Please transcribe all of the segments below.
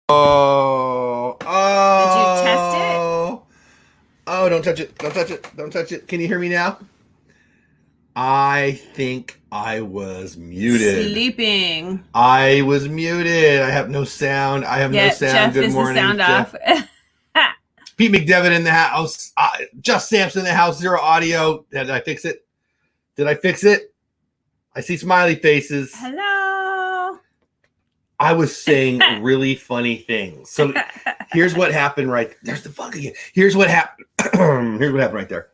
Oh. Did you test it? Oh, don't touch it. Don't touch it. Don't touch it. Can you hear me now? I think I was muted. Sleeping. I was muted. I have no sound. I have no sound. Jeff Good is morning, the sound Jeff. off. Pete McDevitt in the house. Just Sampson in the house. Zero audio. Did I fix it? Did I fix it? I see smiley faces. Hello. I was saying really funny things. So here's what happened right there's the bug again. Here's what happened. Here's what happened right there.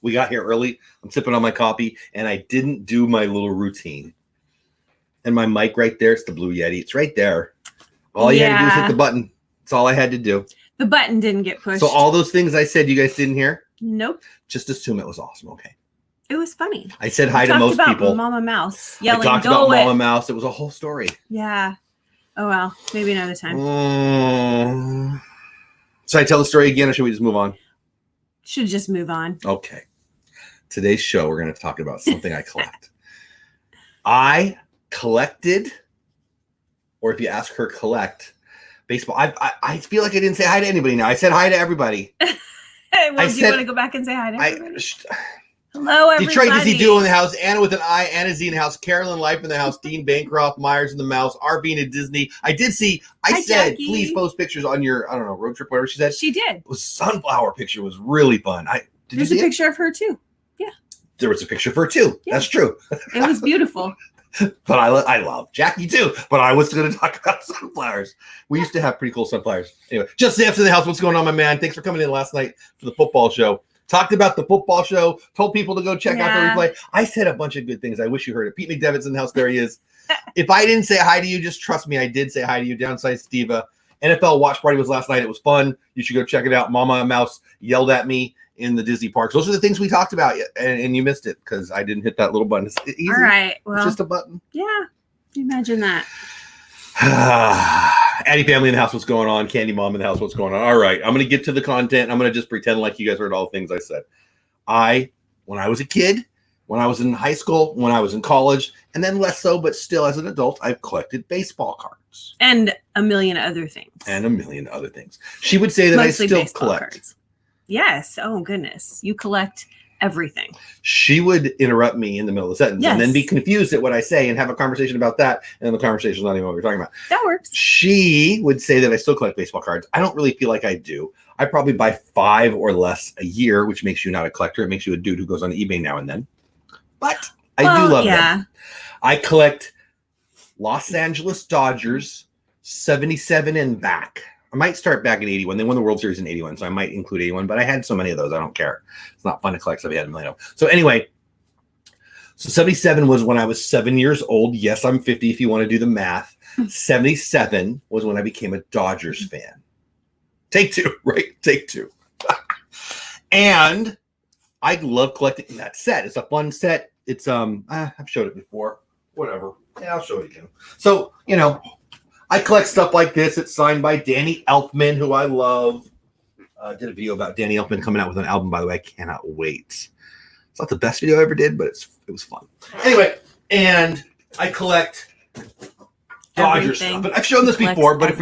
We got here early. I'm sipping on my coffee, and I didn't do my little routine. And my mic right there, it's the Blue Yeti. It's right there. All you had to do was hit the button. That's all I had to do. The button didn't get pushed. So all those things I said you guys didn't hear? Nope. Just assume it was awesome. Okay. It was funny. I said hi to most people. Mama Mouse yelling. I talked about Mama Mouse. It was a whole story. Yeah. Oh well. Maybe another time. Should I tell the story again, or should we just move on? Should just move on. Okay. Today's show, we're going to talk about something I collect. I collected, or if you ask her, collect baseball. I feel like I didn't say hi to anybody now. I said hi to everybody. Well, do you want to go back and say hi to everybody? Hello, everybody. Detroit Dizzy Duo in the house. Anna with an I. Anna Z in the house. Carolyn Life in the house. Dean Bancroft. Myers in the mouse. R being at Disney. I did see. I said, Jackie. Please post pictures on your, I don't know, road trip, whatever she said. She did. It was sunflower picture was really fun. There's a picture of her too. Yeah. There was a picture of her too. Yeah. That's true. It was beautiful. But I love Jackie too. But I was going to talk about sunflowers. We used to have pretty cool sunflowers. Anyway, just Sampson in the house. What's going on, my man? Thanks for coming in last night for the football show. Talked about the football show. Told people to go check out the replay. I said a bunch of good things. I wish you heard it. Pete McDevitt's in the house. There he is. If I didn't say hi to you, just trust me. I did say hi to you. Downsized Diva. NFL watch party was last night. It was fun. You should go check it out. Mama Mouse yelled at me in the Disney parks. Those are the things we talked about, and you missed it because I didn't hit that little button. It's easy. All right. Well, it's just a button. Yeah. Imagine that. Addie family in the house, what's going on? Candy mom in the house, what's going on? All right, I'm going to get to the content. I'm going to just pretend like you guys heard all the things I said. When I was a kid, when I was in high school, when I was in college, and then less so, but still as an adult, I've collected baseball cards. And a million other things. She would say that Mostly I still collect. Cards. Yes. Oh, goodness. You collect everything. She would interrupt me in the middle of the sentence and then be confused at what I say and have a conversation about that. And then the conversation is not even what we're talking about. That works. She would say that I still collect baseball cards. I don't really feel like I do. I probably buy 5 or less a year, which makes you not a collector. It makes you a dude who goes on eBay now and then. But I do love them. I collect Los Angeles Dodgers 77 and back. I might start back at 81. They won the World Series in 81, so I might include 81, but I had so many of those, I don't care. It's not fun to collect, so I had a million of them. So anyway, so 77 was when I was 7 years old. Yes, I'm 50 if you want to do the math. 77 was when I became a Dodgers fan. Take two, right? Take two. And I love collecting that set. It's a fun set. It's, I've showed it before. Whatever. Yeah, I'll show it again. So, I collect stuff like this. It's signed by Danny Elfman, who I love. Did a video about Danny Elfman coming out with an album, by the way. I cannot wait. It's not the best video I ever did, but it was fun. Anyway, and I collect Dodgers stuff. But I've shown this before, but I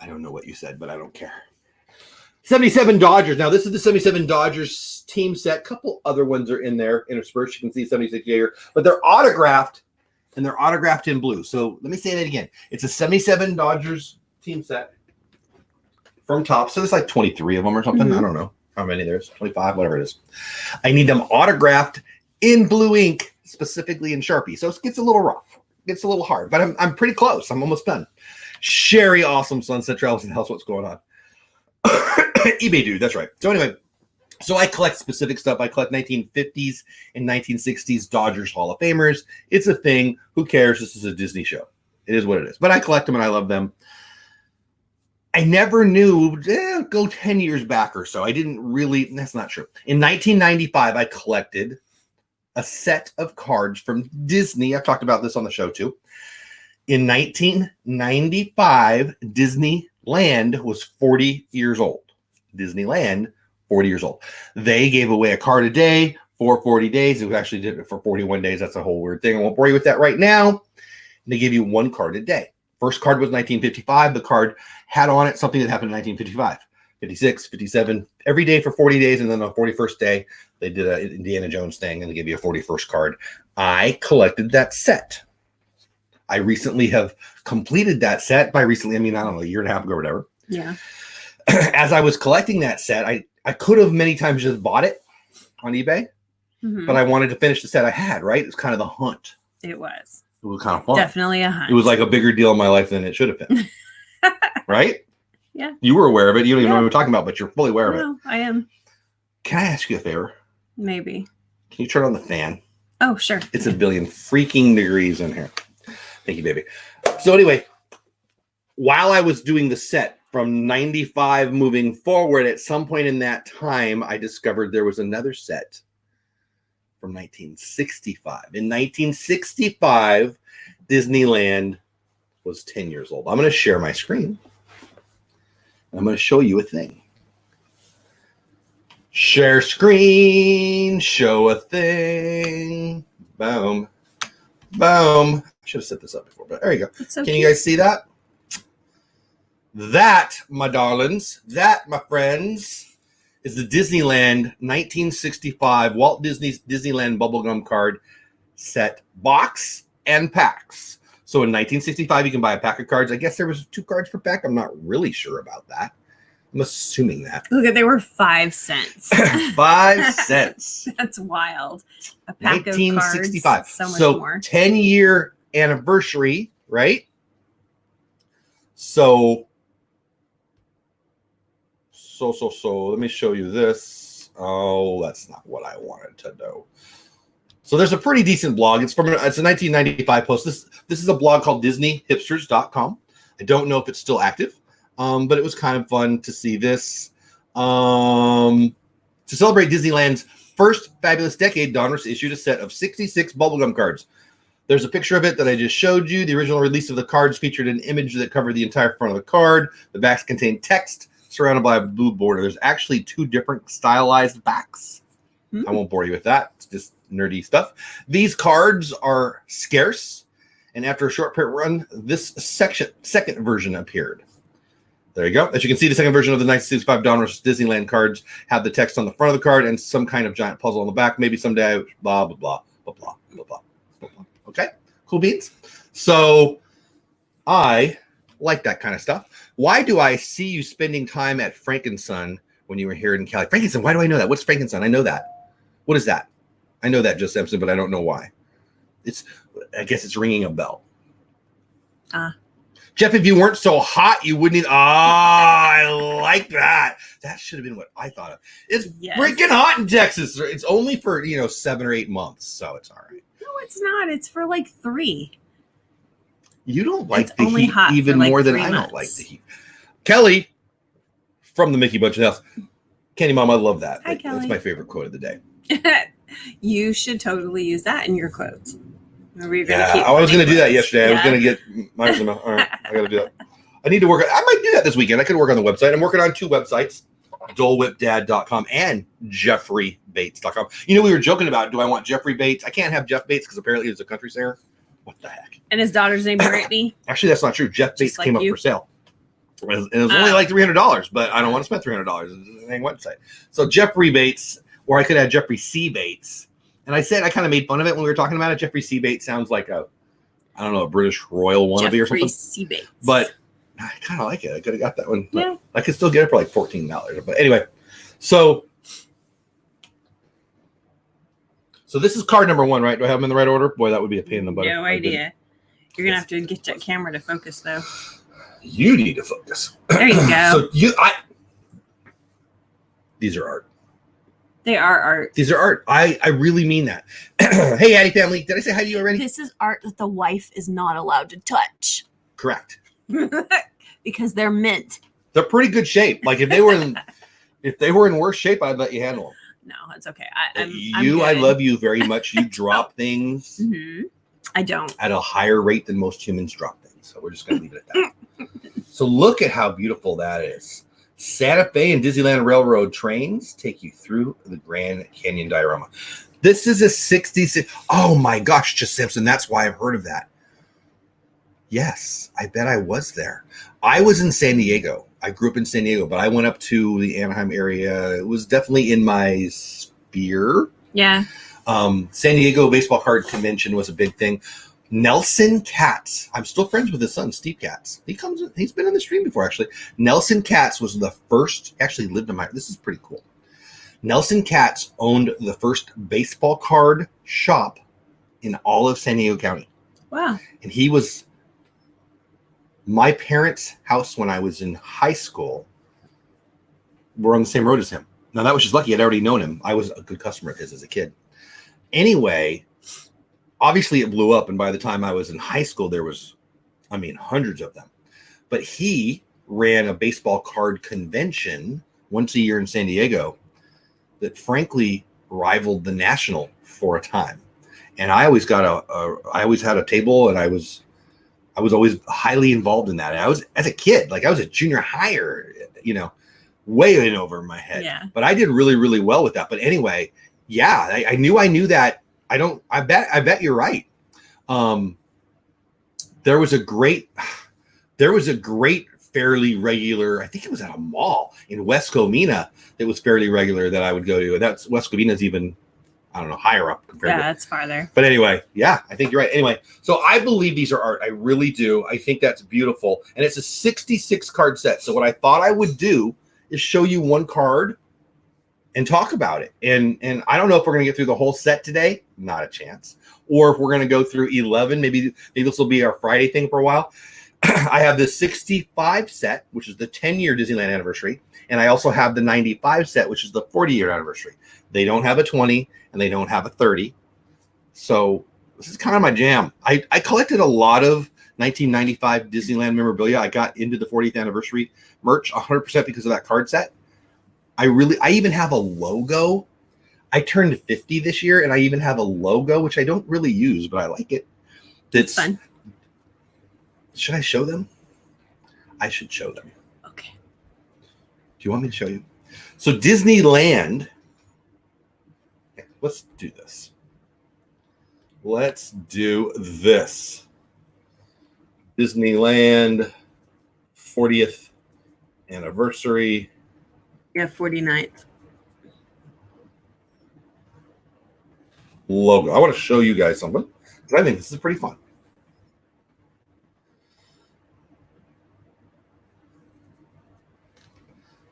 don't know what you said, but I don't care. 77 Dodgers. Now, this is the 77 Dodgers team set. A couple other ones are in there interspersed. You can see 76 here, but they're autographed. And they're autographed in blue. So let me say that again. It's a 77 Dodgers team set from top. So there's like 23 of them or something. I don't know how many there's. 25, whatever it is. I need them autographed in blue ink, specifically in Sharpie. So it gets a little rough. It gets a little hard. But I'm pretty close. I'm almost done. Sherry Awesome Sunset Travels in the house. What's going on? eBay dude. That's right. So anyway. So I collect specific stuff. I collect 1950s and 1960s Dodgers Hall of Famers. It's a thing. Who cares? This is a Disney show. It is what it is. But I collect them and I love them. I never knew, go 10 years back or so. I didn't really, that's not true. In 1995, I collected a set of cards from Disney. I've talked about this on the show too. In 1995, Disneyland was 40 years old. Disneyland 40 years old. They gave away a card a day for 40 days. It actually did it for 41 days. That's a whole weird thing. I won't bore you with that right now. They give you one card a day. First card was 1955. The card had on it something that happened in 1955, 56, 57, every day for 40 days. And then on the 41st day, they did an Indiana Jones thing and they gave you a 41st card. I collected that set. I recently have completed that set. By recently, I mean, I don't know, a year and a half ago or whatever. Yeah. As I was collecting that set, I could have many times just bought it on eBay, but I wanted to finish the set I had, right? It's kind of the hunt. It was. It was kind of fun. Definitely a hunt. It was like a bigger deal in my life than it should have been. Right? Yeah. You were aware of it. You don't even know what we're talking about, but you're fully aware of it. I am. Can I ask you a favor? Maybe. Can you turn on the fan? Oh, sure. It's a billion freaking degrees in here. Thank you, baby. So anyway, while I was doing the set from 95 moving forward, at some point in that time, I discovered there was another set from 1965. In 1965, Disneyland was 10 years old. I'm going to share my screen. I'm going to show you a thing. Share screen, show a thing. Boom. Boom. Should have set this up before, but there you go. So Can you guys see that? That, my darlings, that, my friends, is the Disneyland 1965 Walt Disney's Disneyland bubblegum card set box and packs. So in 1965, you can buy a pack of cards. I guess there was 2 cards per pack. I'm not really sure about that. I'm assuming that. Look, they were 5 cents. 5 cents. That's wild. A pack 1965. Of cards, so much more. 10-year anniversary, right? So let me show you this. Oh, that's not what I wanted to do. So there's a pretty decent blog. It's a 1995 post. This is a blog called DisneyHipsters.com. I don't know if it's still active, but it was kind of fun to see this. To celebrate Disneyland's first fabulous decade, Donruss issued a set of 66 bubblegum cards. There's a picture of it that I just showed you. The original release of the cards featured an image that covered the entire front of the card. The backs contained text surrounded by a blue border. There's actually 2 different stylized backs. I won't bore you with that. It's just nerdy stuff. These cards are scarce, and after a short print run, this second version appeared. There you go. As you can see, the second version of the 1965 Donruss Disneyland cards have the text on the front of the card and some kind of giant puzzle on the back. Maybe someday, blah, blah, blah, blah, blah, blah, blah, blah, blah. Okay? Cool beans? So I like that kind of stuff. Why do I see you spending time at Frankenson when you were here in Cali? Frankenson, why do I know that? What's Frankenson? I know that. What is that? I know that, Just Simpson, but I don't know why. I guess it's ringing a bell. Jeff, if you weren't so hot, you wouldn't. I like that. That should have been what I thought of. It's freaking hot in Texas. It's only for 7 or 8 months, so it's all right. No, it's not. It's for like 3. You don't like it's the only heat hot even for like more than 3 I months. don't like the heat. Kelly from the Mickey Bunch House. Kenny Mom, I love that. Hi, Kelly. That's my favorite quote of the day. You should totally use that in your quotes. I was going to do that yesterday. I was going to get mine. All right, I got to do that. I need to work. I might do that this weekend. I could work on the website. I'm working on 2 websites, DoleWhipDad.com and JeffreyBates.com. We were joking about, do I want Jeffrey Bates? I can't have Jeff Bates because apparently he's a country singer. What the heck? And his daughter's name Brittany. Actually, that's not true. Jeff Bates came up for sale. And it was only like $300, but I don't want to spend $300. It's a dang website. So Jeffrey Bates, or I could add Jeffrey C. Bates. And I kind of made fun of it when we were talking about it. Jeffrey C. Bates sounds like a British royal wannabe or something. Jeffrey C. Bates. But I kind of like it. I could have got that one. Yeah. I could still get it for like $14. But anyway, so this is card number 1, right? Do I have them in the right order? Boy, that would be a pain in the butt. No idea. You're going to have to get that camera to focus, though. You need to focus. There you go. These are art. They are art. These are art. I really mean that. Hey, Addie family. Did I say hi to you already? This is art that the wife is not allowed to touch. Correct. Because they're mint. They're pretty good shape. Like if they were in worse shape, I'd let you handle them. No, it's okay. I love you very much. You drop things. Mm-hmm. I don't. At a higher rate than most humans drop things. So we're just going to leave it at that. So look at how beautiful that is. Santa Fe and Disneyland Railroad trains take you through the Grand Canyon diorama. This is a 66. Oh my gosh, Just Simpson. That's why I've heard of that. Yes, I bet I was there. I was in San Diego. I grew up in San Diego, but I went up to the Anaheim area. It was definitely in my sphere. Yeah. San Diego Baseball Card Convention was a big thing. Nelson Katz. I'm still friends with his son, Steve Katz. He's been on the stream before, actually. Nelson Katz was the first, actually lived in this is pretty cool. Nelson Katz owned the first baseball card shop in all of San Diego County. Wow. And he was my parents' house when I was in high school. We're on the same road as him. Now, that was just lucky. I'd already known him. I was a good customer of his as a kid. Anyway, obviously it blew up. And by the time I was in high school, there was, hundreds of them. But he ran a baseball card convention once a year in San Diego that frankly rivaled the National for a time. And I always got I always had a table, and I was always highly involved in that. And I was, as a kid, like I was a junior higher, way in over my head. Yeah. But I did really, really well with that. But anyway, yeah, I knew that. I bet you're right. There was a great fairly regular, I think it was at a mall in West Covina that was fairly regular that I would go to. That's West Covina's even, I don't know, higher up compared to. It's farther. But anyway, yeah, I think you're right. Anyway, so I believe these are art. I really do. I think that's beautiful. And it's a 66 card set. So what I thought I would do is show you one card and talk about it. And I don't know if we're going to get through the whole set today. Not a chance. Or if we're going to go through 11, maybe this will be our Friday thing for a while. I have the 65 set, which is the 10-year Disneyland anniversary. And I also have the 95 set, which is the 40-year anniversary. They don't have a 20 and they don't have a 30. So this is kind of my jam. I collected a lot of 1995 Disneyland memorabilia. I got into the 40th anniversary merch 100% because of that card set. I even have a logo. I turned 50 this year, and I even have a logo, which I don't really use, but I like it. It's fun. Should I show them? I should show them. Okay. Do you want me to show you? So Disneyland. Let's do this. Let's do this. Disneyland 40th anniversary. Yeah, 49th. Logo. I want to show you guys something because I think this is pretty fun.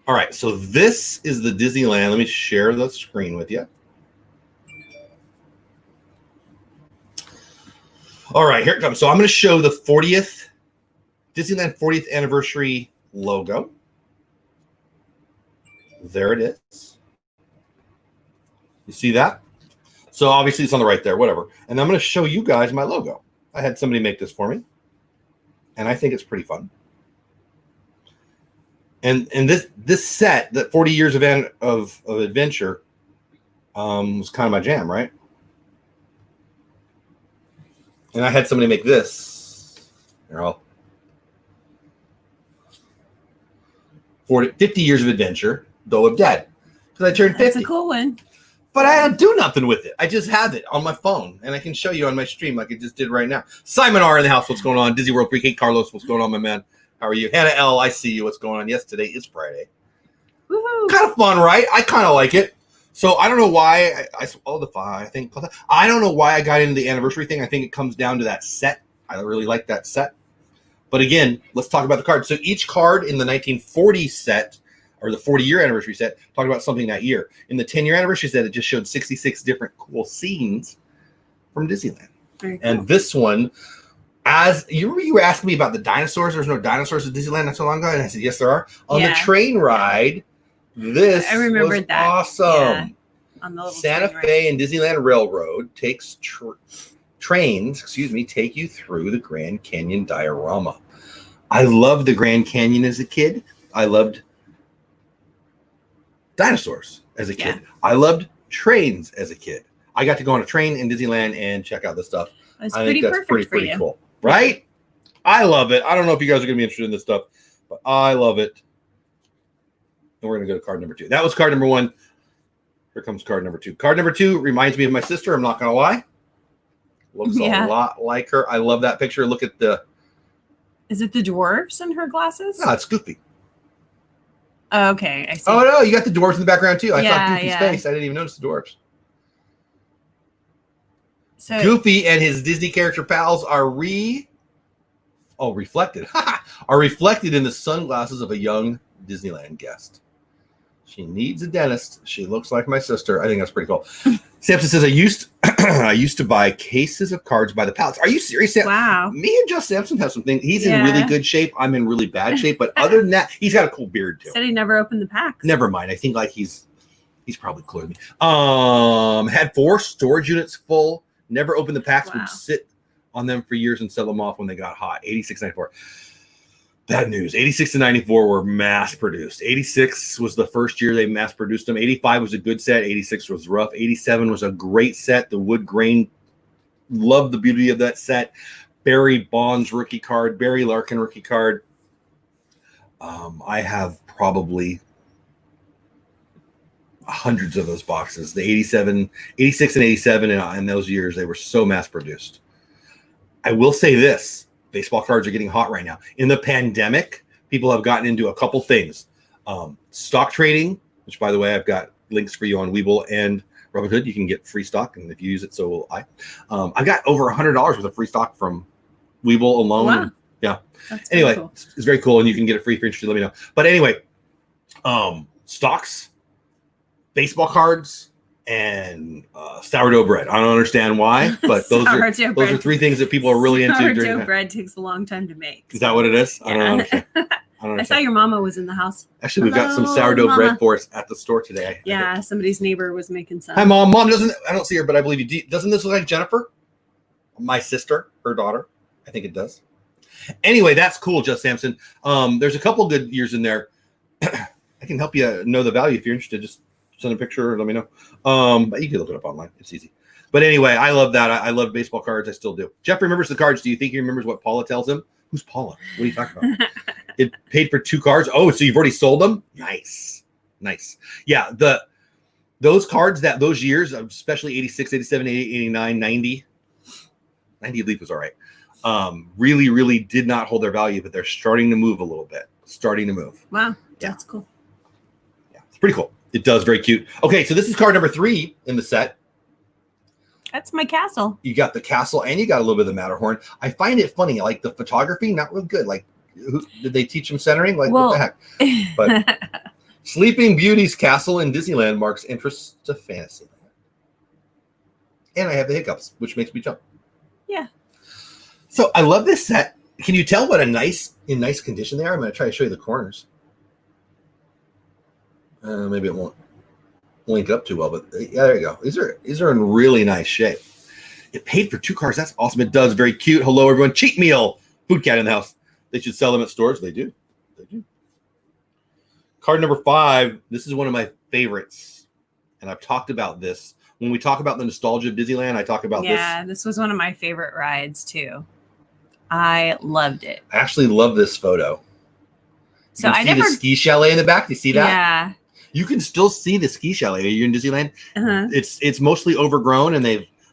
All right, so this is the Disneyland. Let me share the screen with you. All right, here it comes. So I'm going to show the Disneyland 40th anniversary logo. There it is. You see that? So obviously it's on the right there, whatever. And I'm going to show you guys my logo. I had somebody make this for me, and I think it's pretty fun. And this set, that 40 years of adventure, was kind of my jam, right? And I had somebody make this. Here, 50 years of adventure, Dole Whip Dad, because I turned 50. That's a cool one. But I don't do nothing with it. I just have it on my phone, and I can show you on my stream like I just did right now. Simon R in the house, what's going on? Disney World Pre-K, Carlos, what's going on, my man? How are you? Hannah L, I see you. What's going on? Yes, today is Friday. Woohoo. Kind of fun, right? I kind of like it. So I don't know why I don't know why I got into the anniversary thing. I think it comes down to that set. I really like that set. But again, let's talk about the card. So each card in the 1940 set, or the 40-year anniversary set, talked about something that year. In the 10-year anniversary set, it just showed 66 different cool scenes from Disneyland. Very cool. And this one, as you were asking me about the dinosaurs, there's no dinosaurs at Disneyland not so long ago, and I said, yes, there are. On the train ride, this I remembered was that. awesome. Yeah. On the Santa Fe and Disneyland Railroad takes trains, take you through the Grand Canyon diorama. I loved the Grand Canyon as a kid. I loved dinosaurs as a kid. Yeah. I loved trains as a kid. I got to go on a train in Disneyland and check out this stuff. That's I think that's pretty you. cool, right? I love it. I don't know if you guys are going to be interested in this stuff, but I love it. And we're going to go to card number 2. That was card number 1. Here comes card number 2. Card number 2 reminds me of my sister. I'm not going to lie. Looks a lot like her. I love that picture. Look at the Is it the dwarfs in her glasses? No, it's Goofy. Oh, okay, I see. Oh no, you got the dwarves in the background too. I saw Goofy's yeah. face. I didn't even notice the dwarves. So Goofy and his Disney character pals are reflected. Are reflected in the sunglasses of a young Disneyland guest. She needs a dentist. She looks like my sister. I think that's pretty cool. Samson says, I used to buy cases of cards by the pallets. Are you serious, Sam? wow. Me and Josh Sampson have some things. He's in really good shape. I'm in really bad shape. But other than that, he's got a cool beard too. Said he never opened the packs. Never mind. I think like he's probably cooler than me. Had 4 storage units full. Never opened the packs. Would sit on them for years and sell them off when they got hot. 86, 94. Bad news. 86 to 94 were mass produced. 86 was the first year they mass produced them. 85 was a good set. 86 was rough. 87 was a great set. The wood grain, loved the beauty of that set. Barry Bonds rookie card. Barry Larkin rookie card. I have probably hundreds of those boxes. The 86 and 87 in those years, they were so mass produced. I will say this. Baseball cards are getting hot right now. In the pandemic, people have gotten into a couple things. Stock trading, which, by the way, I've got links for you on Webull and Robinhood. You can get free stock, and if you use it, so will I. I've got over $100 worth of free stock from Webull alone. Wow. Yeah. That's anyway, cool. It's very cool, and you can get it free if you're interested. Let me know. But anyway, stocks, baseball cards, and sourdough bread. I don't understand why, but those are 3 things that people are really into. Sourdough bread takes a long time to make. Is that what it is? Yeah. I don't understand. I saw your mama was in the house. Actually, we've got some sourdough bread for us at the store today. Yeah, somebody's neighbor was making some. Hi, Mom. Mom doesn't. I don't see her, but I believe you. Doesn't this look like Jennifer? My sister, her daughter. I think it does. Anyway, that's cool, Just Sampson. There's a couple good years in there. I can help you know the value if you're interested. Just send a picture or let me know. But you can look it up online. It's easy. But anyway, I love that. I love baseball cards. I still do. Jeff remembers the cards. Do you think he remembers what Paula tells him? Who's Paula? What are you talking about? It paid for 2 cards. Oh, so you've already sold them? Nice. Yeah, those cards those years, especially 86, 87, 88, 89, 90. 90 Leaf was all right. Really, really did not hold their value, but they're starting to move a little bit. Wow, that's cool. Yeah, it's pretty cool. It does. Very cute. Okay, so this is card number 3 in the set. That's my castle. You got the castle and you got a little bit of the Matterhorn. I find it funny, like the photography, not real good. Like, did they teach them centering? Like, what the heck? But Sleeping Beauty's castle in Disneyland marks entrance to Fantasyland. And I have the hiccups, which makes me jump. Yeah. So I love this set. Can you tell what in nice condition they are? I'm going to try to show you the corners. Maybe it won't link up too well, but yeah, there you go. These are in really nice shape. It paid for 2 cards. That's awesome. It does. Very cute. Hello, everyone. Cheat meal. Food Cat in the house. They should sell them at stores. They do. Card number 5. This is one of my favorites, and I've talked about this. When we talk about the nostalgia of Disneyland, I talk about this. Yeah, this was one of my favorite rides too. I loved it. I actually love this photo. So I never the ski chalet in the back. Do you see that? Yeah. You can still see the ski chalet. You're in Disneyland. Uh-huh. It's mostly overgrown,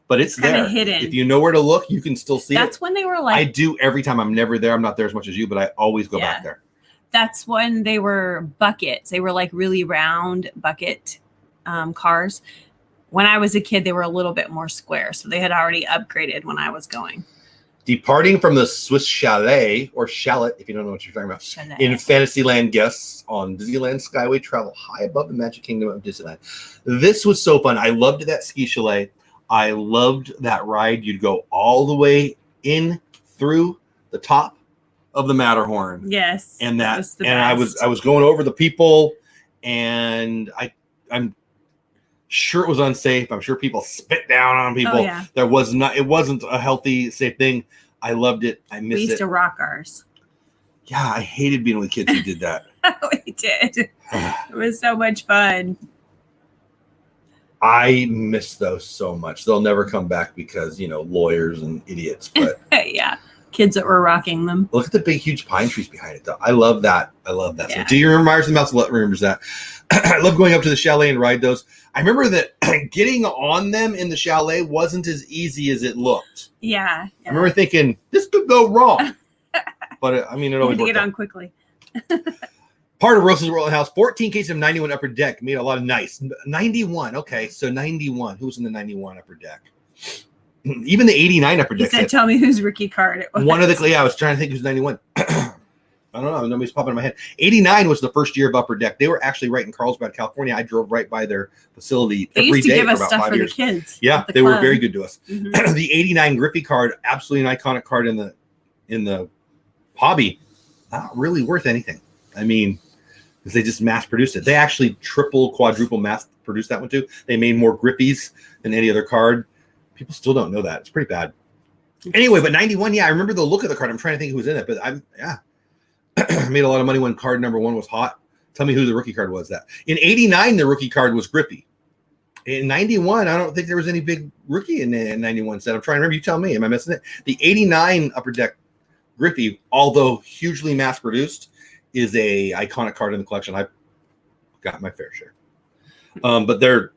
but it's there. Hidden. If you know where to look, you can still see it. That's when they were like. I do every time. I'm never there. I'm not there as much as you, but I always go back there. That's when they were buckets. They were like really round bucket cars. When I was a kid, they were a little bit more square. So they had already upgraded when I was going. Departing from the Swiss Chalet, or Chalet, if you don't know what you're talking about, Chalet. In Fantasyland, guests on Disneyland Skyway travel high above the Magic Kingdom of Disneyland. This was so fun. I loved that ski chalet. I loved that ride. You'd go all the way in through the top of the Matterhorn. Yes. And I was going over the people, and I'm sure it was unsafe. I'm sure people spit down on people. Oh, yeah. It wasn't a healthy, safe thing. I loved it. I missed it. We used to rock ours. Yeah, I hated being with kids who did that. We did. It was so much fun. I miss those so much. They'll never come back because, lawyers and idiots. But yeah, kids that were rocking them. Look at the big, huge pine trees behind it, though. I love that. Yeah. So, do you remember Myers and Mouse? Remembers that. I love going up to the chalet and ride those. I remember that getting on them in the chalet wasn't as easy as it looked. Yeah. I remember thinking, this could go wrong. But I mean, it You always had to worked get out. on quickly. Part of Rose's World House, 14 cases of 91 upper deck. Made a lot of nice. 91. Okay, so 91. Who's in the 91 upper deck? Even the 89 upper He deck. said, "Tell me whose rookie card it was." One of the, yeah, I was trying to think who's 91. I don't know. Nobody's popping in my head. 89 was the first year of upper deck. They were actually right in Carlsbad, California. I drove right by their facility They every used to day give for us about stuff 5 for years. the kids. Yeah, at the they were club. very good to us. Mhm. The 89 Griffey card, absolutely an iconic card in the hobby. Not really worth anything. I mean, because they just mass produced it. They actually quadruple mass produced that one too. They made more Grippies than any other card. People still don't know that. It's pretty bad. Anyway, but 91, yeah, I remember the look of the card. I'm trying to think who was in it, but I made a lot of money when card number 1 was hot. Tell me who the rookie card was. That in 89, the rookie card was Grippy. In 91, I don't think there was any big rookie in 91 set. I'm trying to remember. You tell me. Am I missing it? The 89 upper deck Grippy, although hugely mass produced, is a iconic card in the collection. I've got my fair share. But they're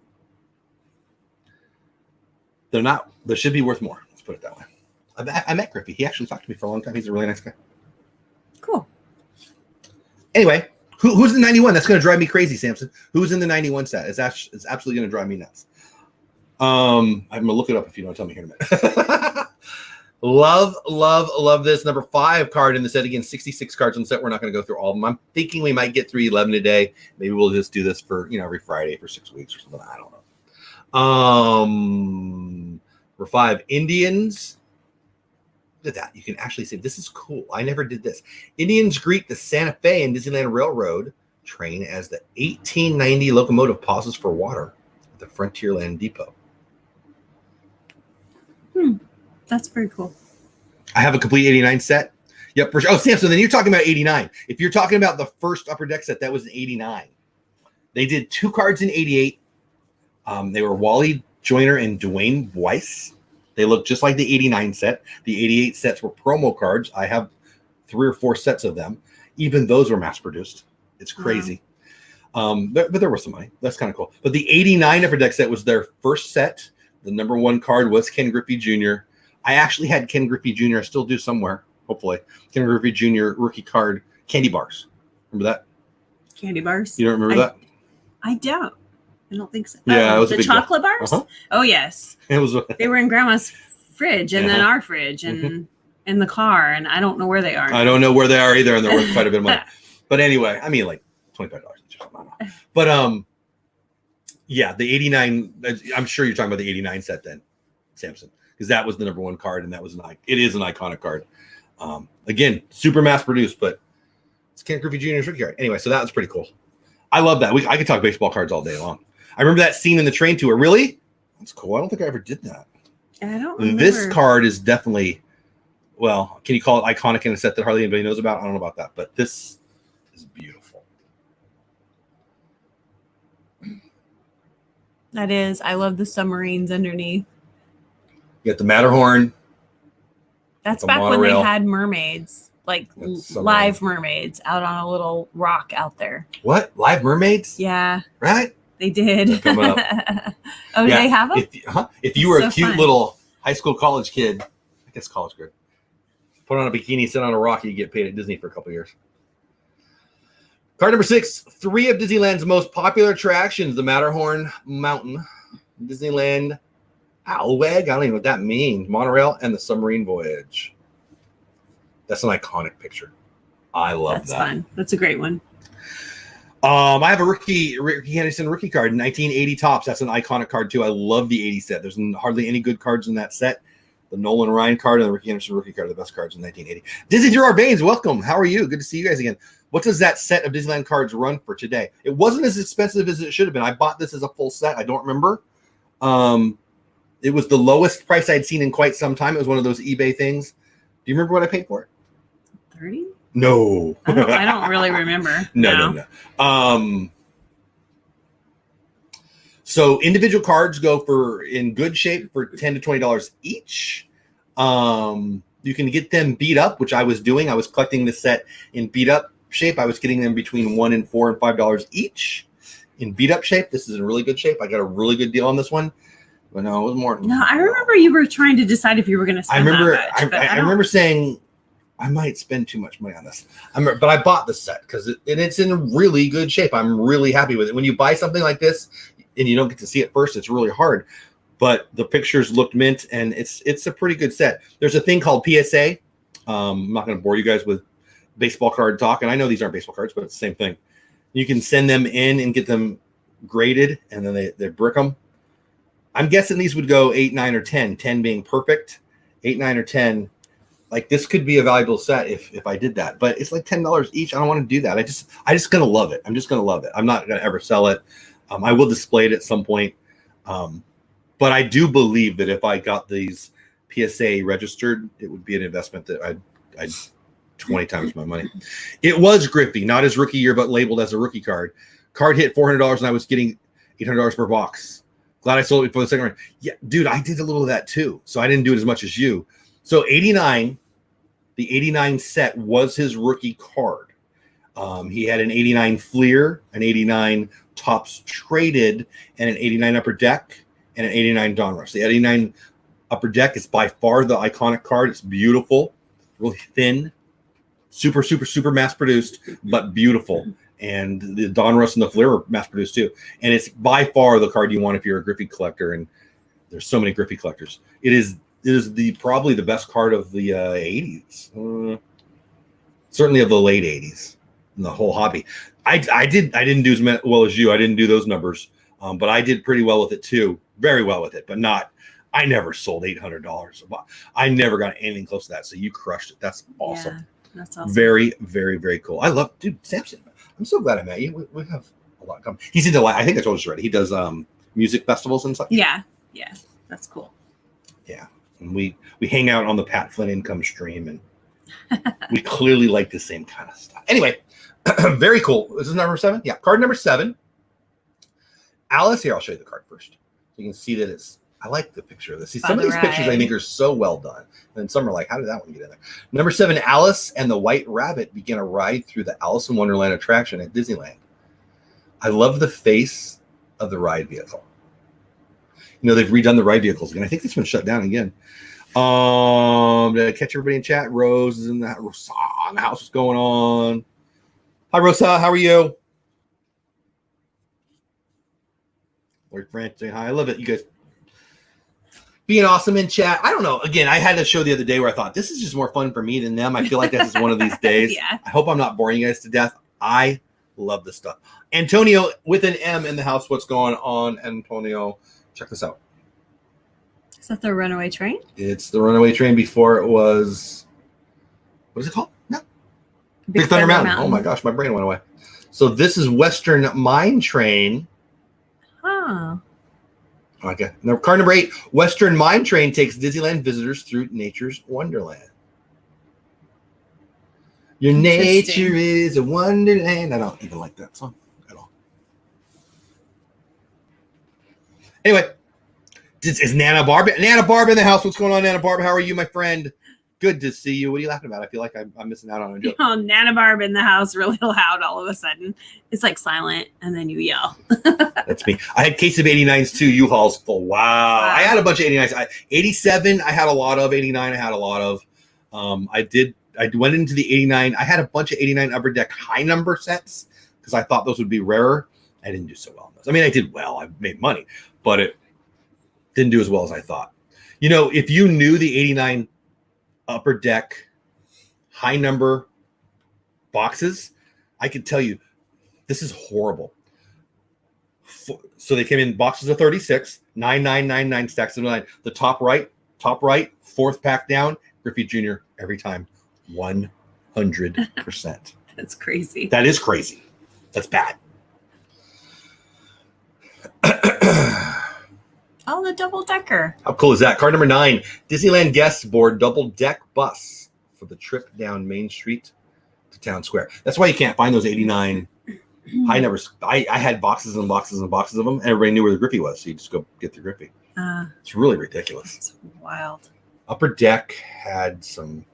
not, they should be worth more. Let's put it that way. I met Griffey. He actually talked to me for a long time. He's a really nice guy. Cool. Anyway, who's in the 91? That's going to drive me crazy, Samson. Who's in the 91 set? It's absolutely going to drive me nuts. I'm going to look it up if you don't tell me here in a minute. Love this. Number 5 card in the set. Again, 66 cards in the set. We're not going to go through all of them. I'm thinking we might get through 11 a day. Maybe we'll just do this for, every Friday for 6 weeks or something. I don't know. Number 5, Indians. Look at that. You can actually see this is cool. I never did this. Indians greet the Santa Fe and Disneyland Railroad train as the 1890 locomotive pauses for water at the Frontierland Depot. That's very cool. I have a complete 89 set. Yep. For sure. Oh, Samson, then you're talking about 89. If you're talking about the first upper deck set, that was 89. They did 2 cards in 88. They were Wally Joyner and Dwayne Weiss. They look just like the 89 set. The 88 sets were promo cards. I have 3 or 4 sets of them. Even those were mass produced. It's crazy. Wow. But there was some money. That's kind of cool. But the 89 upper deck set was their first set. The number 1 card was Ken Griffey Jr. I actually had Ken Griffey Jr. I still do somewhere, hopefully. Ken Griffey Jr. rookie card, candy bars. Remember that? Candy bars? You don't remember that? I don't. I don't think so. Yeah, it was the chocolate bars. Uh-huh. Oh yes, it was. They were in Grandma's fridge and then our fridge and in the car, and I don't know where they are. I don't know where they are either, and they're worth quite a bit of money. But anyway, I mean, like $25 each or something. But yeah, the 89. I'm sure you're talking about the 89 set then, Samson, because that was the number 1 card, and that was it is an iconic card. Again, super mass produced, but it's Ken Griffey Jr.'s rookie card. Anyway, so that was pretty cool. I love that. I could talk baseball cards all day long. I remember that scene in the train tour. Really? That's cool. I don't think I ever did that. I don't remember. This card is definitely, well, can you call it iconic in a set that hardly anybody knows about? I don't know about that, but this is beautiful. That is. I love the submarines underneath. You got the Matterhorn. That's the back when monorail. they had mermaids, like live mermaids out on a little rock out there. What? Live mermaids? Yeah. Right? They did. Coming up. Oh, do they have them? If you were So a cute fun. little high school, college kid, I guess college kid, put on a bikini, sit on a rock, you get paid at Disney for a couple of years. Card number 6, 3 of Disneyland's most popular attractions, the Matterhorn Mountain, Disneyland Owlweg, I don't even know what that means, monorail, and the submarine voyage. That's an iconic picture. I love that. That's fun. That's a great one. I have a Ricky Henderson rookie card, 1980 tops. That's an iconic card too. I love the 80 set. There's hardly any good cards in that set. The Nolan Ryan card and the Ricky Henderson rookie card are the best cards in 1980. Disney through our veins, welcome. How are you? Good to see you guys again. What does that set of Disneyland cards run for today? It wasn't as expensive as it should have been. I bought this as a full set. I don't remember. It was the lowest price I'd seen in quite some time. It was one of those eBay things. Do you remember what I paid for it? 30? No. I don't really remember. No. So individual cards go for in good shape for $10 to $20 each. You can get them beat up, which I was doing. I was collecting this set in beat up shape. I was getting them between $1 and $4 and $5 each in beat up shape. This is in really good shape. I got a really good deal on this one. But no, it was more. No, I remember you were trying to decide if you were going to spend I remember. that much, I remember saying I might spend too much money on this. But I bought the set because it's in really good shape. I'm really happy with it. When you buy something like this and you don't get to see it first, it's really hard. But the pictures looked mint, and it's a pretty good set. There's a thing called PSA. I'm not going to bore you guys with baseball card talk, and I know these aren't baseball cards, but it's the same thing. You can send them in and get them graded, and then they brick them. I'm guessing these would go 8, 9, or 10. 10 being perfect, 8, 9, or 10. Like this could be a valuable set if I did that, but it's like $10 each. I don't want to do that. I just gonna love it. I'm just gonna love it. I'm not gonna ever sell it. I will display it at some point, but I do believe that if I got these PSA registered, it would be an investment that I'd 20 times my money. It was Griffey, not his rookie year, but labeled as a rookie card. Card hit $400, and I was getting $800 per box. Glad I sold it before the second round. Yeah, dude, I did a little of that too, so I didn't do it as much as you. So 89, the 89 set was his rookie card. He had an 89 Fleer, an 89 Tops Traded, and an 89 Upper Deck, and an 89 Donruss. The 89 Upper Deck is by far the iconic card. It's beautiful, really thin, super, super, super mass-produced, but beautiful. And the Donruss and the Fleer are mass-produced too. And it's by far the card you want if you're a Griffey collector, and there's so many Griffey collectors. It is probably the best card of the 80s, certainly of the late 80s in the whole hobby. I didn't do as well as you. I didn't do those numbers, but I did pretty well with it too, very well with it. But not. I never sold $800. I never got anything close to that. So you crushed it. That's awesome. Yeah, that's awesome. Very, very, very cool. I love, dude, Samson. I'm so glad I met you. We have a lot coming. He's into. I think I told you already. He does music festivals and stuff. Yeah, that's cool. Yeah. And we hang out on the Pat Flynn income stream, and we clearly like the same kind of stuff. Anyway, very cool. This is number 7. Yeah, card number 7. Alice, here, I'll show you the card first. You can see that it's, I like the picture of this. See, some of these pictures I think are so well done. And some are like, how did that one get in there? Number 7, Alice and the White Rabbit begin a ride through the Alice in Wonderland attraction at Disneyland. I love the face of the ride vehicle. You know, they've redone the ride vehicles again. I think this one's shut down again. Did I catch everybody in chat? Rose is in the house. What's going on? Hi, Rosa. How are you? Lord France saying hi. I love it. You guys being awesome in chat. I don't know. Again, I had a show the other day where I thought this is just more fun for me than them. I feel like this is one of these days. Yeah. I hope I'm not boring you guys to death. I love this stuff. Antonio with an M in the house. What's going on, Antonio? Check this out. Is that the Runaway Train? It's the Runaway Train before it was, what is it called? No. Big Thunder Mountain. Oh my gosh, my brain went away. So this is Western Mine Train. Huh. Okay. Now, card number 8, Western Mine Train takes Disneyland visitors through nature's wonderland. Your nature is a wonderland. I don't even like that song at all. Anyway, this is Nana Barb. Nana Barb in the house. What's going on, Nana Barb? How are you, my friend? Good to see you. What are you laughing about? I feel like I'm missing out on a joke. Oh, Nana Barb in the house really loud all of a sudden. It's like silent, and then you yell. That's me. I had case of 89s too. U-Hauls full. Wow. I had a bunch of 89s. 87, I had a lot of. 89, I had a lot of. I went into the 89. I had a bunch of 89 Upper Deck high number sets because I thought those would be rarer. I didn't do so well on those. I mean, I did well. I made money, but it didn't do as well as I thought. You know, if you knew the 89 Upper Deck high number boxes, I could tell you this is horrible. So they came in boxes of 36, 9999 stacks of 9. The top right, 4th pack down, Griffey Jr. every time, 100%. That's crazy. That is crazy. That's bad. Oh, the double decker. How cool is that? Card number 9, Disneyland guests board double deck bus for the trip down Main Street to Town Square. That's why you can't find those 89 high numbers. I had boxes and boxes and boxes of them, and everybody knew where the Griffey was, so you just go get the Griffey. It's really ridiculous. It's wild. Upper Deck had some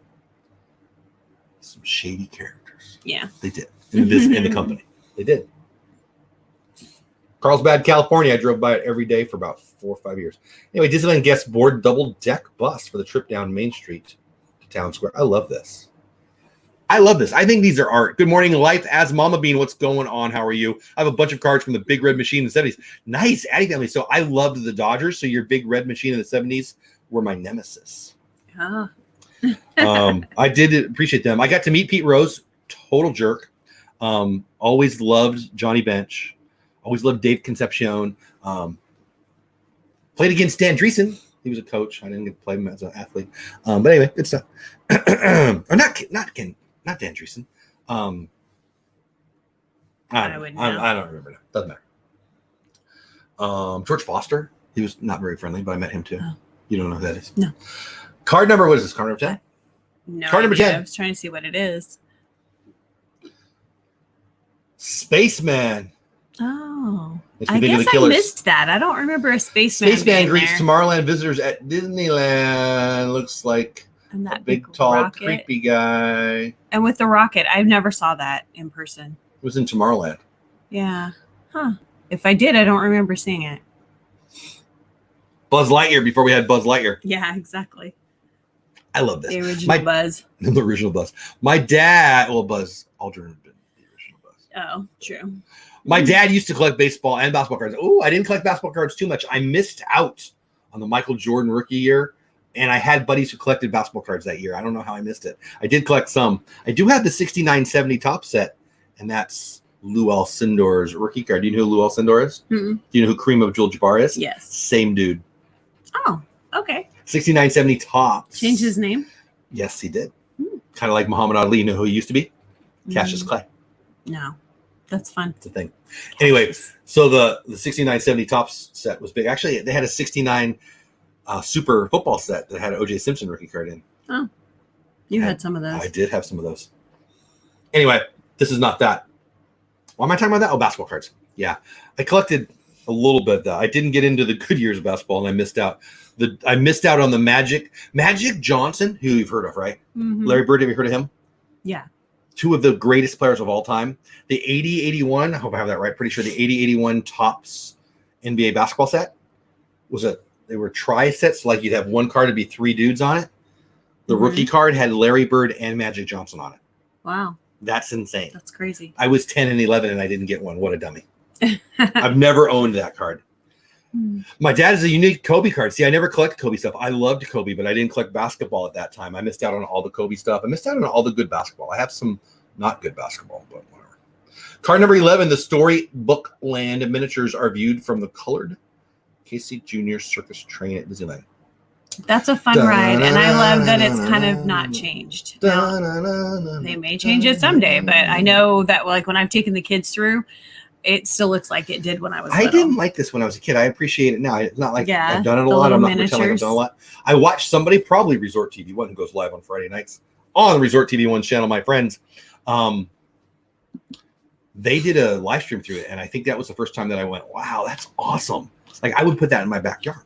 shady characters. Yeah, they did in the company. They did. Carlsbad, California. I drove by it every day for about 4 or 5 years. Anyway, Disneyland guests board double deck bus for the trip down Main Street to Town Square. I love this. I love this. I think these are art. Good morning, life as Mama Bean. What's going on? How are you? I have a bunch of cards from the Big Red Machine in the 70s. Nice, Addie family. So I loved the Dodgers. So your Big Red Machine in the 70s were my nemesis. Oh. I did appreciate them. I got to meet Pete Rose, total jerk. Always loved Johnny Bench. Always loved Dave Concepcion. Played against Dan Dreesen. He was a coach. I didn't get to play him as an athlete. But anyway, good stuff. Or not Dan Dreesen. I don't remember now. Doesn't matter. George Foster. He was not very friendly, but I met him too. Oh. You don't know who that is? No. Card number, what is this? Card number 10? No. Card number 10. I was trying to see what it is. Spaceman. Oh. I guess I missed that. I don't remember a spaceman. Spaceman greets Tomorrowland visitors at Disneyland. Looks like and that a big tall, rocket. Creepy guy. And with the rocket, I never saw that in person. It was in Tomorrowland. Yeah. Huh. If I did, I don't remember seeing it. Buzz Lightyear before we had Buzz Lightyear. Yeah, exactly. I love this. The original Buzz. The original Buzz. My dad, Buzz Aldrin had been the original Buzz. Oh, true. My dad used to collect baseball and basketball cards. Oh, I didn't collect basketball cards too much. I missed out on the Michael Jordan rookie year, and I had buddies who collected basketball cards that year. I don't know how I missed it. I did collect some. I do have the 69-70 top set, and that's Lou Alcindor's rookie card. Do you know who Lou Alcindor is? Mm-mm. Do you know who Kareem Abdul-Jabbar is? Yes. Same dude. Oh, okay. 69-70 tops. Changed his name? Yes, he did. Kind of like Muhammad Ali. You know who he used to be? Cassius Clay. No. That's fun. It's a thing. Anyway, so the 69-70 tops set was big. Actually, they had a 69 super football set that had an O.J. Simpson rookie card in. Oh, you had some of those. I did have some of those. Anyway, this is not that. Why am I talking about that? Oh, basketball cards. Yeah. I collected a little bit of that. I didn't get into the good years of basketball, and I missed out. I missed out on the Magic Johnson, who you've heard of, right? Mm-hmm. Larry Bird, have you heard of him? Yeah. Two of the greatest players of all time. The 80-81, I hope I have that right. Pretty sure the 80-81 tops NBA basketball set they were tri-sets, like you'd have one card to be three dudes on it. The rookie card had Larry Bird and Magic Johnson on it. Wow. That's insane. That's crazy. I was 10 and 11 and I didn't get one. What a dummy. I've never owned that card. My dad is a unique Kobe card. See, I never collected Kobe stuff. I loved Kobe, but I didn't collect basketball at that time. I missed out on all the Kobe stuff. I missed out on all the good basketball. I have some not good basketball, but whatever. Card number 11, the Storybook Land miniatures are viewed from the colored Casey Jr. Circus train at Disneyland. That's a fun ride, and I love that it's kind of not changed. Now, they may change it someday, but I know that like when I've taken the kids through, it still looks like it did when I was little. I didn't like this when I was a kid. I appreciate it now. It's not like I've done it a lot. I'm not pretending like I've done a lot. I watched somebody, probably Resort TV One, who goes live on Friday nights on Resort TV One's channel, my friends. They did a live stream through it, and I think that was the first time that I went, wow, that's awesome. Like, I would put that in my backyard.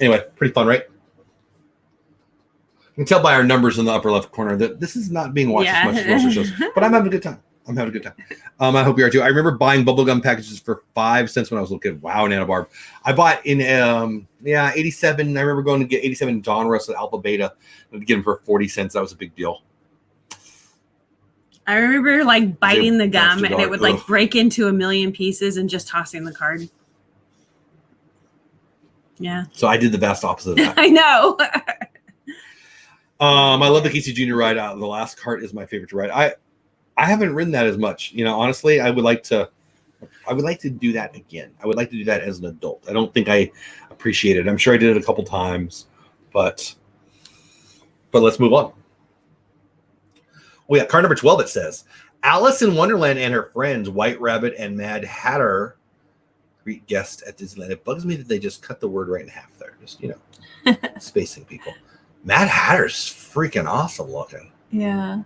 Anyway, pretty fun, right? You can tell by our numbers in the upper left corner that this is not being watched as much as most of the shows, but I'm having a good time. I hope you are too. I remember buying bubblegum packages for 5 cents when I was a little kid. Wow, Nana Barb. I bought in 87. I remember going to get 87 Donruss at Alpha Beta and get them for 40 cents. That was a big deal. I remember like biting the gum and it would like break into a million pieces and just tossing the card. Yeah. So I did the best opposite of that. I know. I love the Casey Jr. ride. The last cart is my favorite to ride. I haven't ridden that as much. You know, honestly, I would like to do that again. I would like to do that as an adult. I don't think I appreciate it. I'm sure I did it a couple times, but let's move on. We got card number 12. It says Alice in Wonderland and her friends, White Rabbit and Mad Hatter, greet guests at Disneyland. It bugs me that they just cut the word right in half there. Just, spacing people. Mad Hatter's freaking awesome looking. Yeah.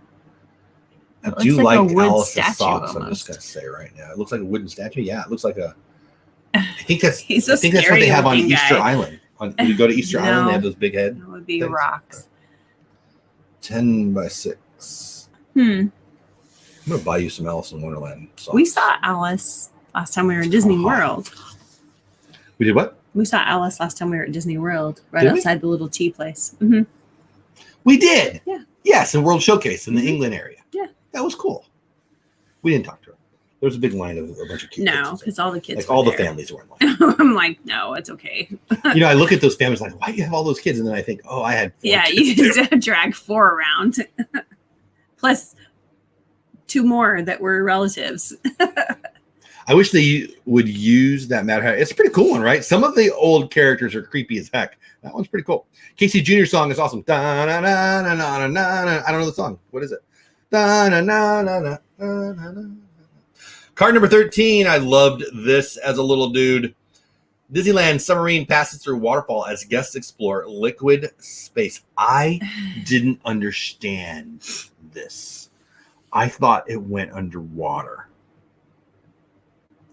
I do like Alice's socks. I'm just gonna say right now, it looks like a wooden statue. Yeah, it looks like a. I think that's what they have on Easter Island. When you go to Easter Island, they have those big heads. That would be rocks. 10 by 6. I'm gonna buy you some Alice in Wonderland socks. We saw Alice last time we were at Disney World. We did what? We saw Alice last time we were at Disney World, right outside the little tea place. Mm-hmm. We did. Yeah. Yes, in World Showcase in the England area. Yeah. That was cool. We didn't talk to her. There was a big line of a bunch of kids. No, because all the kids like were all there. the families were in line. I'm like, no, it's okay. I look at those families like, why do you have all those kids? And then I think, oh, I had 4 Yeah, kids you too. just drag 4 around. Plus 2 more that were relatives. I wish they would use that Mad Hatter. It's a pretty cool one, right? Some of the old characters are creepy as heck. That one's pretty cool. Casey Jr. song is awesome. Da, na, na, na, na, na, na. I don't know the song. What is it? Da, na, na, na, na, na, na, na. Card number 13. I loved this as a little dude. Disneyland submarine passes through waterfall as guests explore liquid space. I didn't understand this. I thought it went underwater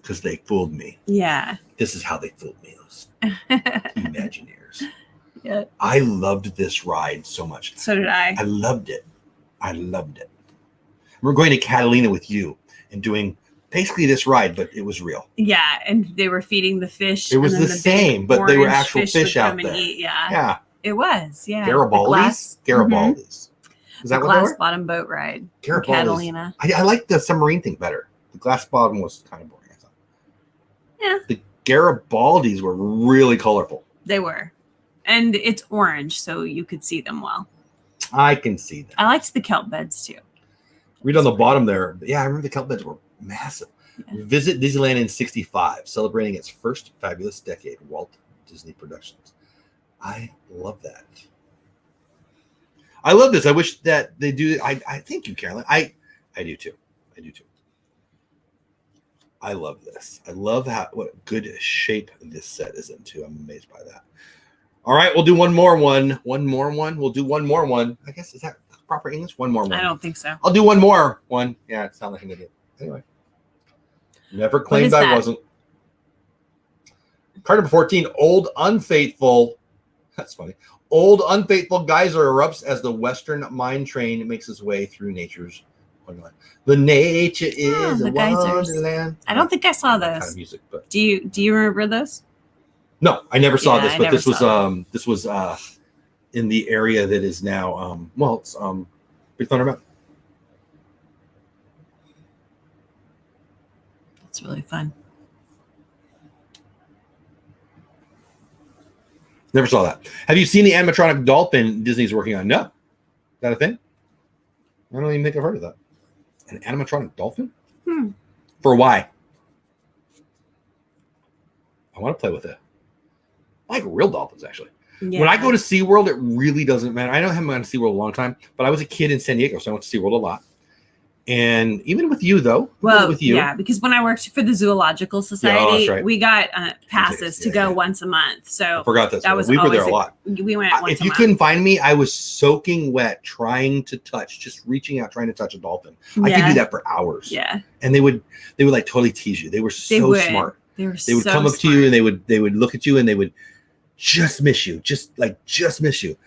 because they fooled me. Yeah. This is how they fooled me, those Imagineers. Yeah. I loved this ride so much. So did I. I loved it. We're going to Catalina with you and doing basically this ride, but it was real. Yeah, and they were feeding the fish. It was and then the same, but they were orange actual fish would out come and there. eat. Yeah. Yeah. It was. Yeah. Garibaldis? Garibaldis. Is that what they glass were? bottom boat ride in Garibaldis. Catalina. I like the submarine thing better. The glass bottom was kind of boring, I thought. Yeah. The Garibaldis were really colorful. They were. And it's orange, so you could see them well. I can see that. I liked the kelp beds too. Read on the bottom there. Yeah, I remember the kelp beds were massive. Yeah. Visit Disneyland in 65, celebrating its first fabulous decade, Walt Disney Productions. I love that. I love this. I wish that they do. I thank you, Carolyn. I do too. I love this. I love what good shape this set is in too. I'm amazed by that. All right, we'll do one more one. We'll do one more one. I guess, is that proper English? One more one. I don't think so. I'll do one more one. Yeah, it sounds like I'm going to do it. Anyway. Never claimed I wasn't. Card number 14, Old Unfaithful. That's funny. Old Unfaithful geyser erupts as the Western mine train makes its way through nature's wonderland. The nature is a wonderland. I don't think I saw those. Kind of music, but do you remember this? No, I never saw this, but this was in the area that is now it's Big Thunder Mountain. It's really fun. Never saw that. Have you seen the animatronic dolphin Disney's working on? No. Is that a thing? I don't even think I've heard of that. An animatronic dolphin? For why? I want to play with it. I like real dolphins, actually. Yeah. When I go to SeaWorld, it really doesn't matter. I don't have been on SeaWorld a long time, but I was a kid in San Diego, so I went to SeaWorld a lot. And even with you, though. Well, with you. Yeah, because when I worked for the Zoological Society, right. we got passes to go once a month. So I forgot that was we were there a lot. We went once a month. If you couldn't find me, I was soaking wet trying to touch, just reaching out, trying to touch a dolphin. I could do that for hours. Yeah. And they would like totally tease you. They were so smart. They would come up to you and they would look at you and they would just miss you. Just miss you.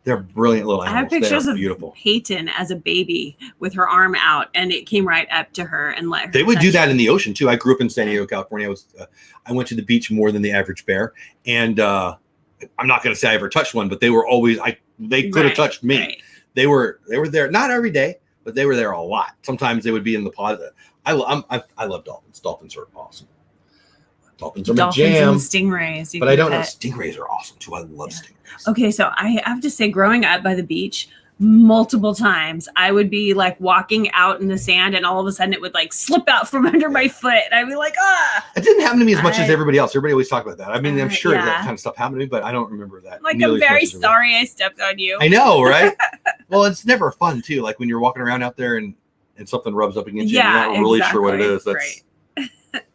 They're brilliant little animals. I have pictures of beautiful. Peyton as a baby with her arm out, and it came right up to her and let her. They would do that in the ocean too. I grew up in San Diego, California. I went to the beach more than the average bear, and I'm not going to say I ever touched one, but they were always. They could have touched me. Right. They were there, not every day, but they were there a lot. Sometimes they would be in the pod. I love dolphins. Dolphins are awesome. Dolphins are my jam. And stingrays. But I don't know. Stingrays are awesome too. I love stingrays. Okay, so I have to say, growing up by the beach, multiple times I would be like walking out in the sand, and all of a sudden it would like slip out from under my foot, and I'd be like, ah. It didn't happen to me as much as everybody else. Everybody always talk about that. I mean, I'm sure that kind of stuff happened to me, but I don't remember that. Like, I'm very sorry I stepped on you. I know, right? Well, it's never fun too. Like when you're walking around out there and something rubs up against you, and you're not really sure what it is. That's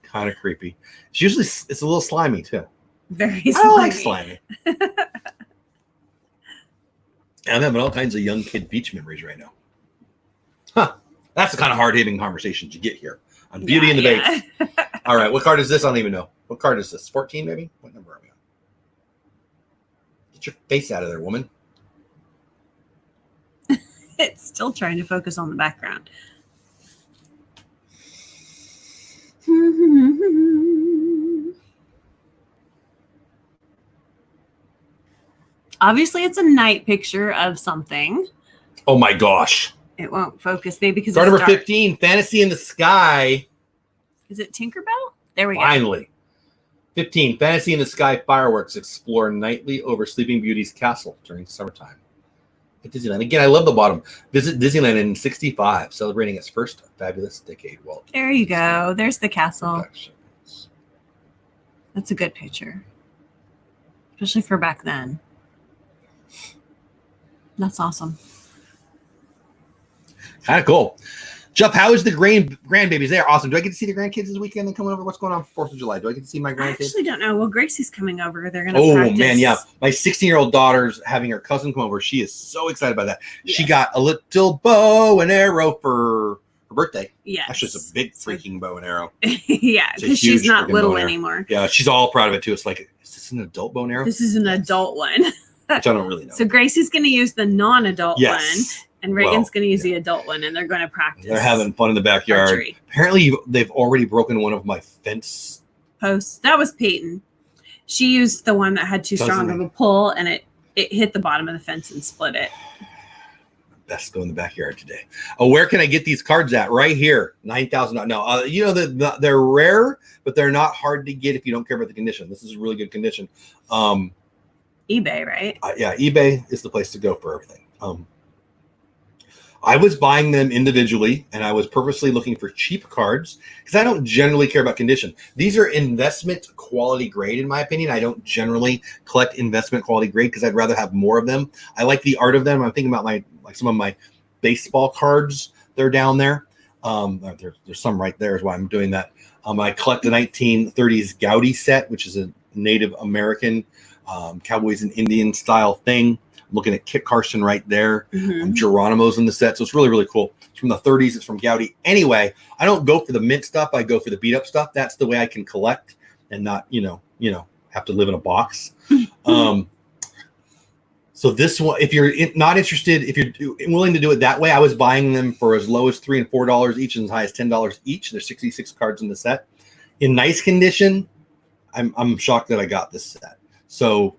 kind of creepy. It's a little slimy too. Very slimy. I don't like slimy. I'm having all kinds of young kid beach memories right now. Huh. That's the kind of hard-hitting conversations you get here on Beauty and the Baits. All right. What card is this? I don't even know. What card is this? 14 maybe? What number are we on? Get your face out of there, woman. It's still trying to focus on the background. Obviously, it's a night picture of something. Oh my gosh. It won't focus, baby, because Card it's number dark. 15, Fantasy in the Sky. Is it Tinkerbell? There we go. Finally. 15, Fantasy in the Sky fireworks explore nightly over Sleeping Beauty's castle during summertime at Disneyland. Again, I love the bottom. Visit Disneyland in 65, celebrating its first fabulous decade. Walt There you go. There's the castle. Productions. That's a good picture, especially for back then. That's awesome. Kind of cool. Jeff, how is the grandbabies? They are awesome. Do I get to see the grandkids this weekend and coming over? What's going on for 4th of July? Do I get to see my I grandkids? actually don't know. Well, Gracie's coming over. They're going to Oh, practice. man, yeah. My 16-year-old daughter's having her cousin come over. She is so excited about that. Yes. She got a little bow and arrow for her birthday. Yes. Actually, it's a big freaking bow and arrow. Yeah, It's a because she's huge not freaking little bow and arrow. anymore. Yeah, she's all proud of it, too. It's like, is this an adult bow and arrow? This is an adult one. Which I don't really know. So Gracie's going to use the non-adult one. Yes. And Reagan's going to use yeah. the adult one, and they're going to practice. They're having fun in the backyard. archery. Apparently, they've already broken one of my fence. Posts. That was Peyton. She used the one that had too strong of a pull, and it hit the bottom of the fence and split it. Best go in the backyard today. Oh, where can I get these cards at? Right here, $9,000. No, you know they're rare, but they're not hard to get if you don't care about the condition. This is really good condition. eBay, right? Yeah, eBay is the place to go for everything. I was buying them individually, and I was purposely looking for cheap cards because I don't generally care about condition. These are investment quality grade, in my opinion. I don't generally collect investment quality grade because I'd rather have more of them. I like the art of them. I'm thinking about some of my baseball cards. They're down there. There's some right there is why I'm doing that. I collect the 1930s Gaudi set, which is a Native American Cowboys and Indian style thing. Looking at Kit Carson right there. Geronimo's in the set. So it's really, really cool. It's from the 30s. It's from Gaudi. Anyway, I don't go for the mint stuff. I go for the beat up stuff. That's the way I can collect and not, have to live in a box. So this one, if you're not interested, if you're willing to do it that way, I was buying them for as low as $3 and $4 each and as high as $10 each. There's 66 cards in the set. In nice condition, I'm shocked that I got this set. So,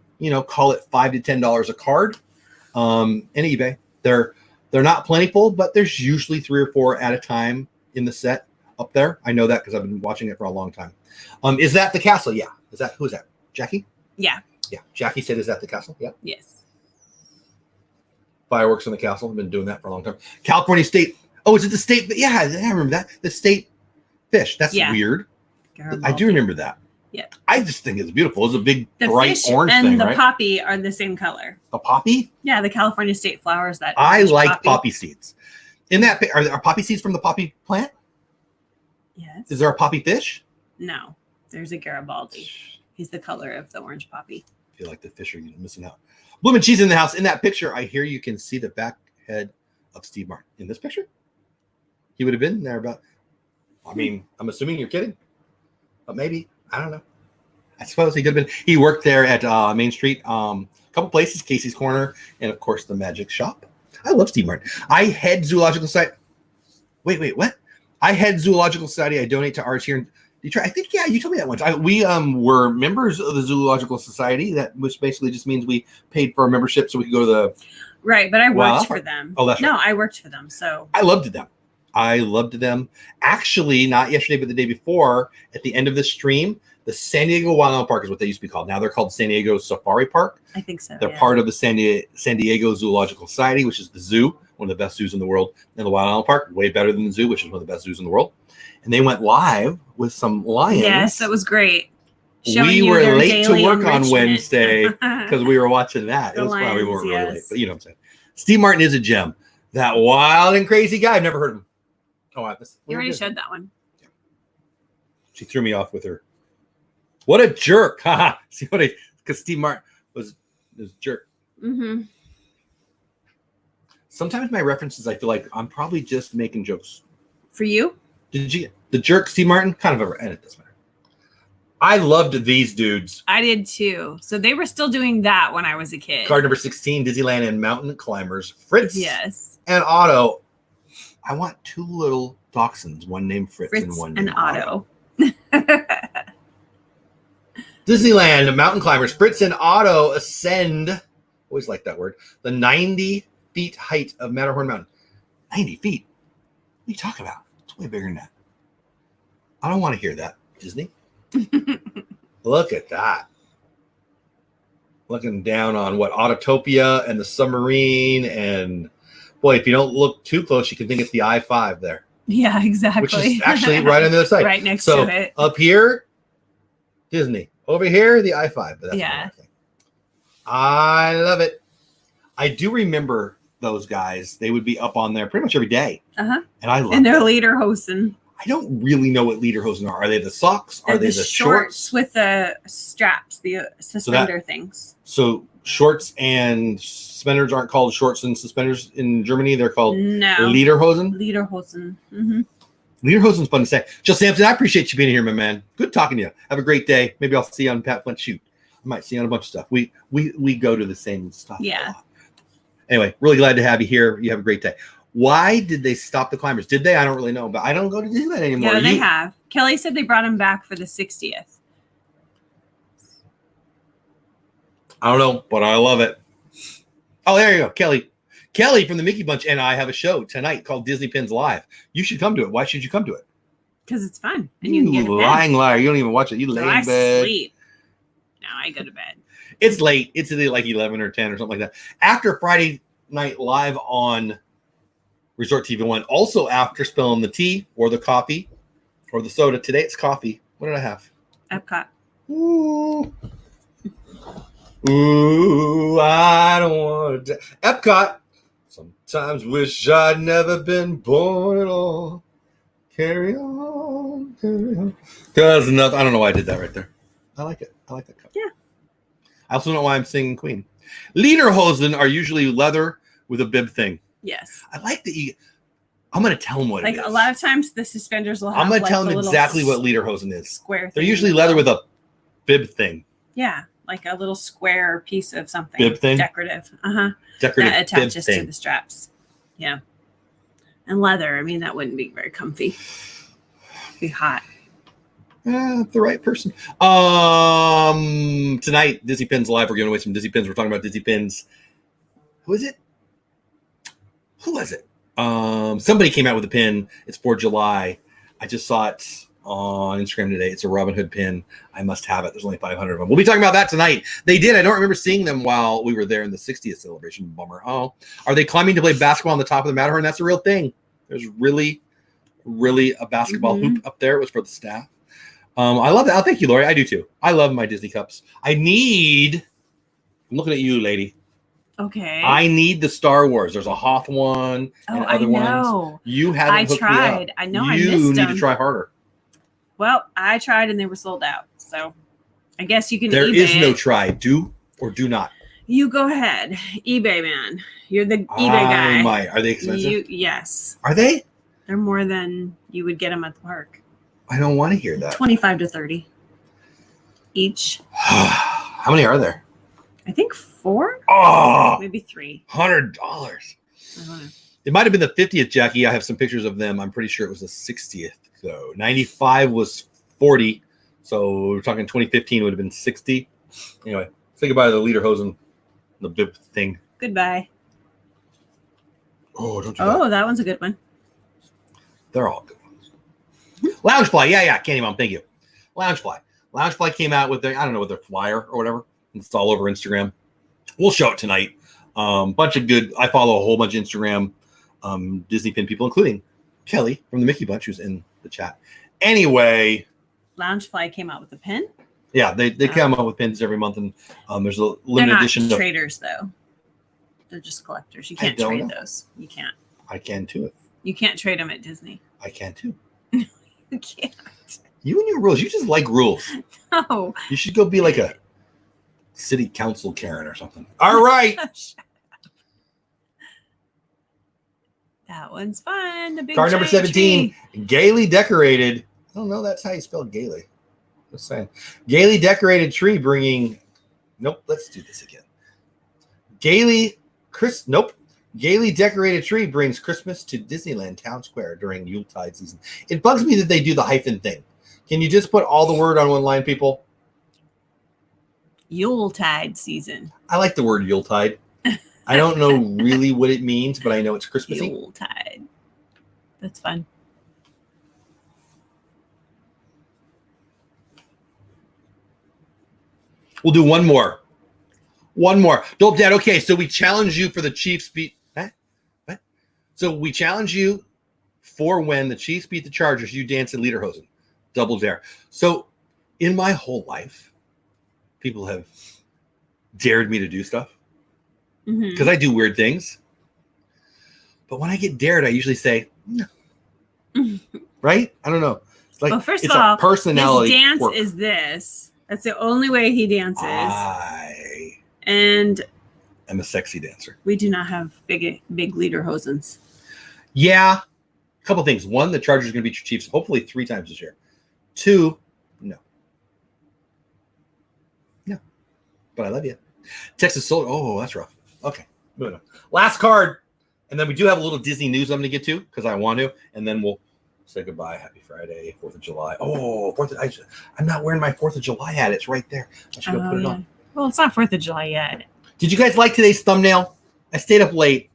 call it $5 to $10 a card in eBay. They're not plentiful, but there's usually 3 or 4 at a time in the set up there. I know that because I've been watching it for a long time. Is that the castle? Yeah. Who is that? Jackie? Yeah. Yeah. Jackie said, is that the castle? Yeah. Yes. Fireworks in the castle. I've been doing that for a long time. California State. Oh, is it the state? Yeah, I remember that. The state fish. That's weird. I do remember that. Yeah. I just think it's beautiful. It's a big the bright fish orange and thing, the right? poppy are the same color. The poppy? Yeah, the California state flowers. That I like poppy seeds. In that, are poppy seeds from the poppy plant? Yes. Is there a poppy fish? No, there's a Garibaldi. He's the color of the orange poppy. I feel like the fish are missing out. Bloom and Cheese in the house. In that picture, I hear you can see the back head of Steve Martin. In this picture? He would have been there about, I'm assuming you're kidding. But maybe. I don't know. I suppose he could have been. He worked there at Main Street, a couple places, Casey's Corner, and of course the Magic Shop. I love Steve Martin. I head Zoological Society. Wait, what? I head Zoological Society. I donate to ours here in Detroit. I think, yeah, you told me that once. We were members of the Zoological Society, which basically just means we paid for a membership so we could go to the. Right, but I worked for them. Oh, that's right. No, I worked for them. So I loved them. Actually, not yesterday, but the day before, at the end of the stream, the San Diego Wildlife Park is what they used to be called. Now they're called San Diego Safari Park. I think so. They're part of the San Diego Zoological Society, which is the zoo, one of the best zoos in the world, and the Wildlife Park, way better than the zoo, which is one of the best zoos in the world. And they went live with some lions. Yes, that was great. We were late to work on Wednesday because we were watching that. It was why we weren't really late, but you know what I'm saying. Steve Martin is a gem. That wild and crazy guy. I've never heard of him. Oh, you already showed that one. Yeah. She threw me off with her. What a jerk. See what because Steve Martin was a jerk. Mm-hmm. Sometimes my references, I feel like I'm probably just making jokes. For you? The jerk, Steve Martin? Kind of and it doesn't matter. I loved these dudes. I did too. So they were still doing that when I was a kid. Card number 16, Disneyland and Mountain Climbers. Fritz. Yes. And Otto. I want 2 little dachshunds, one named Fritz and one named Otto. Disneyland, Mountain Climbers, Fritz and Otto ascend. Always like that word. The 90 feet height of Matterhorn Mountain. 90 feet? What are you talking about? It's way bigger than that. I don't want to hear that, Disney. Look at that. Looking down on what, Autotopia and the submarine. And boy, if you don't look too close, you can think it's the I-5 there. Yeah, exactly. Which is actually right on the other side. Right next to it. Up here, Disney. Over here, the I-5. But that's yeah. I love it. I do remember those guys. They would be up on there pretty much every day. Uh-huh. And I love And they're them. lederhosen. I don't really know what lederhosen are. Are they the socks? Are they the shorts? With the straps, the suspender things. So shorts and suspenders aren't called shorts and suspenders in Germany. They're called lederhosen. Lederhosen. Mm-hmm. Lederhosen's fun to say. Jill Sampson, I appreciate you being here, my man. Good talking to you. Have a great day. Maybe I'll see you on Pat Flint Shoot. I might see you on a bunch of stuff. We go to the same stuff. Yeah. Anyway, really glad to have you here. You have a great day. Why did they stop the climbers? Did they? I don't really know, but I don't go to Disneyland anymore. Yeah, they have. Kelly said they brought him back for the 60th. I don't know, but I love it. Oh, there you go, Kelly. Kelly from the Mickey Bunch and I have a show tonight called Disney Pins Live. You should come to it. Why should you come to it? Because it's fun. And you can get a lying liar. You don't even watch it. You lay in bed. I sleep. No, I go to bed. It's late. It's either like 11 or 10 or something like that. After Friday Night Live on Resort TV 1. Also after spilling the tea or the coffee or the soda. Today it's coffee. What did I have? Epcot. Ooh. Ooh, I don't want to. Epcot. Sometimes wish I'd never been born at all. Carry on, carry on. Because enough. I don't know why I did that right there. I like it. I like that cup. Yeah. I also know why I'm singing Queen. Lederhosen are usually leather with a bib thing. Yes. I like that. I'm going to tell them what it is. Like a lot of times the suspenders will have I'm going to like tell them exactly what lederhosen is. Square thing. They're usually leather with a bib thing. Yeah. Like a little square piece of something. Bib thing? Decorative. Uh-huh. Decorative that attaches bib to thing. the straps. Yeah. And leather. I mean, that wouldn't be very comfy. It'd be hot. The right person. Tonight, Disney Pins Live. We're giving away some Disney Pins. We're talking about Disney Pins. Who is it? Who was it? Somebody came out with a pin. It's for July. I just saw it on Instagram today. It's a Robin Hood pin. I must have it. There's only 500 of them. We'll be talking about that tonight. They did. I don't remember seeing them while we were there in the 60th celebration. Bummer. Oh, are they climbing to play basketball on the top of the Matterhorn? That's a real thing. There's really a basketball hoop up there. It was for the staff. I love that. Oh, thank you, Lori. I do too. I love my Disney cups. I'm looking at you, lady. Okay. I need the Star Wars. There's a Hoth one and other ones. You haven't hooked me up. I know. I You missed need them. to try harder. Well, I tried and they were sold out. So I guess you can There eBay is no it. try. Do or do not. You go ahead. eBay man. You're the eBay guy. Might. Are they expensive? Yes. Are they? They're more than you would get them at the park. I don't want to hear that. 25 to 30 each. How many are there? I think 4? Oh, Maybe 3. $100. I don't know. It might have been the 50th, Jackie. I have some pictures of them. I'm pretty sure it was the 60th. So 95 was 40. So we're talking 2015 would have been 60. Anyway, say goodbye to the lederhosen, the bib thing. Goodbye. Oh, don't do that. Oh, that one's a good one. They're all good ones. Loungefly. Yeah. Candy Mom. Thank you. Loungefly. Loungefly came out with their, I don't know, with their flyer or whatever. It's all over Instagram. We'll show it tonight. Bunch of good. I follow a whole bunch of Instagram Disney pin people, including Kelly from the Mickey Bunch, who's in the chat. Anyway, Loungefly came out with a pin. yeah, they come up with pins every month, and there's a They're limited not edition. traders, though. They're just collectors. You can't trade those. You can't. I can too. You can't trade them at Disney. I can too. You can't. You and your rules. You just like rules. No. You should go be like a city council Karen or something. All right. That one's fun. The big Card number giant 17, tree. gaily decorated. I don't know. That's how you spell gaily. Just saying. Gaily decorated tree bringing. Nope. Let's do this again. Gaily decorated tree brings Christmas to Disneyland Town Square during Yuletide season. It bugs me that they do the hyphen thing. Can you just put all the word on one line, people? Yuletide season. I like the word Yuletide. I don't know really what it means, but I know it's Christmassy. Yuletide. That's fun. We'll do one more. One more. Dope Dad. Okay, so we challenge you for the Chiefs beat. What? So we challenge you for when the Chiefs beat the Chargers, you dance in Lederhosen. Double dare. So in my whole life, people have dared me to do stuff because I do weird things. But when I get dared, I usually say, no. Right? I don't know. It's like, well, first it's of all, a personality his dance quirk. is this. That's the only way he dances. And I'm a sexy dancer. We do not have big Lederhosens. Yeah. A couple things. One, the Chargers are going to beat your Chiefs hopefully 3 times this year. 2, no. No. But I love you. Texas Soldier. Oh, that's rough. Okay. Moving on. Last card. And then we do have a little Disney news I'm going to get to because I want to. And then we'll say goodbye. Happy Friday, 4th of July. Oh, I'm not wearing my 4th of July hat. It's right there. I should go put it on. Well, it's not 4th of July yet. Did you guys like today's thumbnail? I stayed up late. It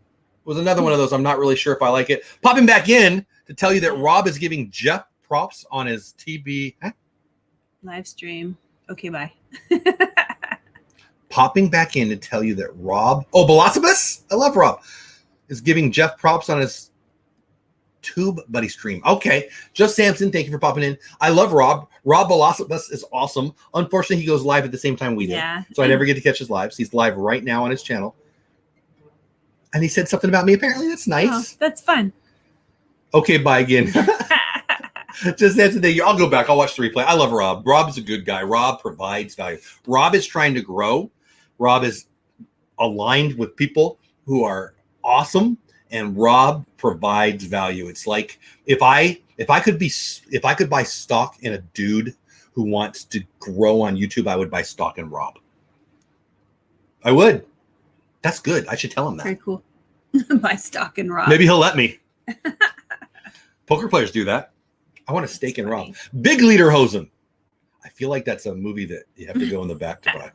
was another one of those. I'm not really sure if I like it. Popping back in to tell you that Rob is giving Jeff props on his TB live stream. Okay, bye. Popping back in to tell you that Rob, Belasibus, I love Rob, is giving Jeff props on his TubeBuddy stream. Okay, Just Samson, thank you for popping in. I love Rob. Rob Belasibus is awesome. Unfortunately, he goes live at the same time we do. Yeah. So I never get to catch his lives. He's live right now on his channel. And he said something about me. Apparently, that's nice. Oh, that's fun. Okay, bye again. Just Samson, thank you. I'll go back. I'll watch the replay. I love Rob. Rob is a good guy. Rob provides value. Rob is trying to grow. Rob is aligned with people who are awesome. And Rob provides value. It's like if I could buy stock in a dude who wants to grow on YouTube, I would buy stock in Rob. I would. That's good. I should tell him that. Very cool. Buy stock in Rob. Maybe he'll let me. Poker players do that. I want a stake in Rob. Big Lederhosen. I feel like that's a movie that you have to go in the back to buy.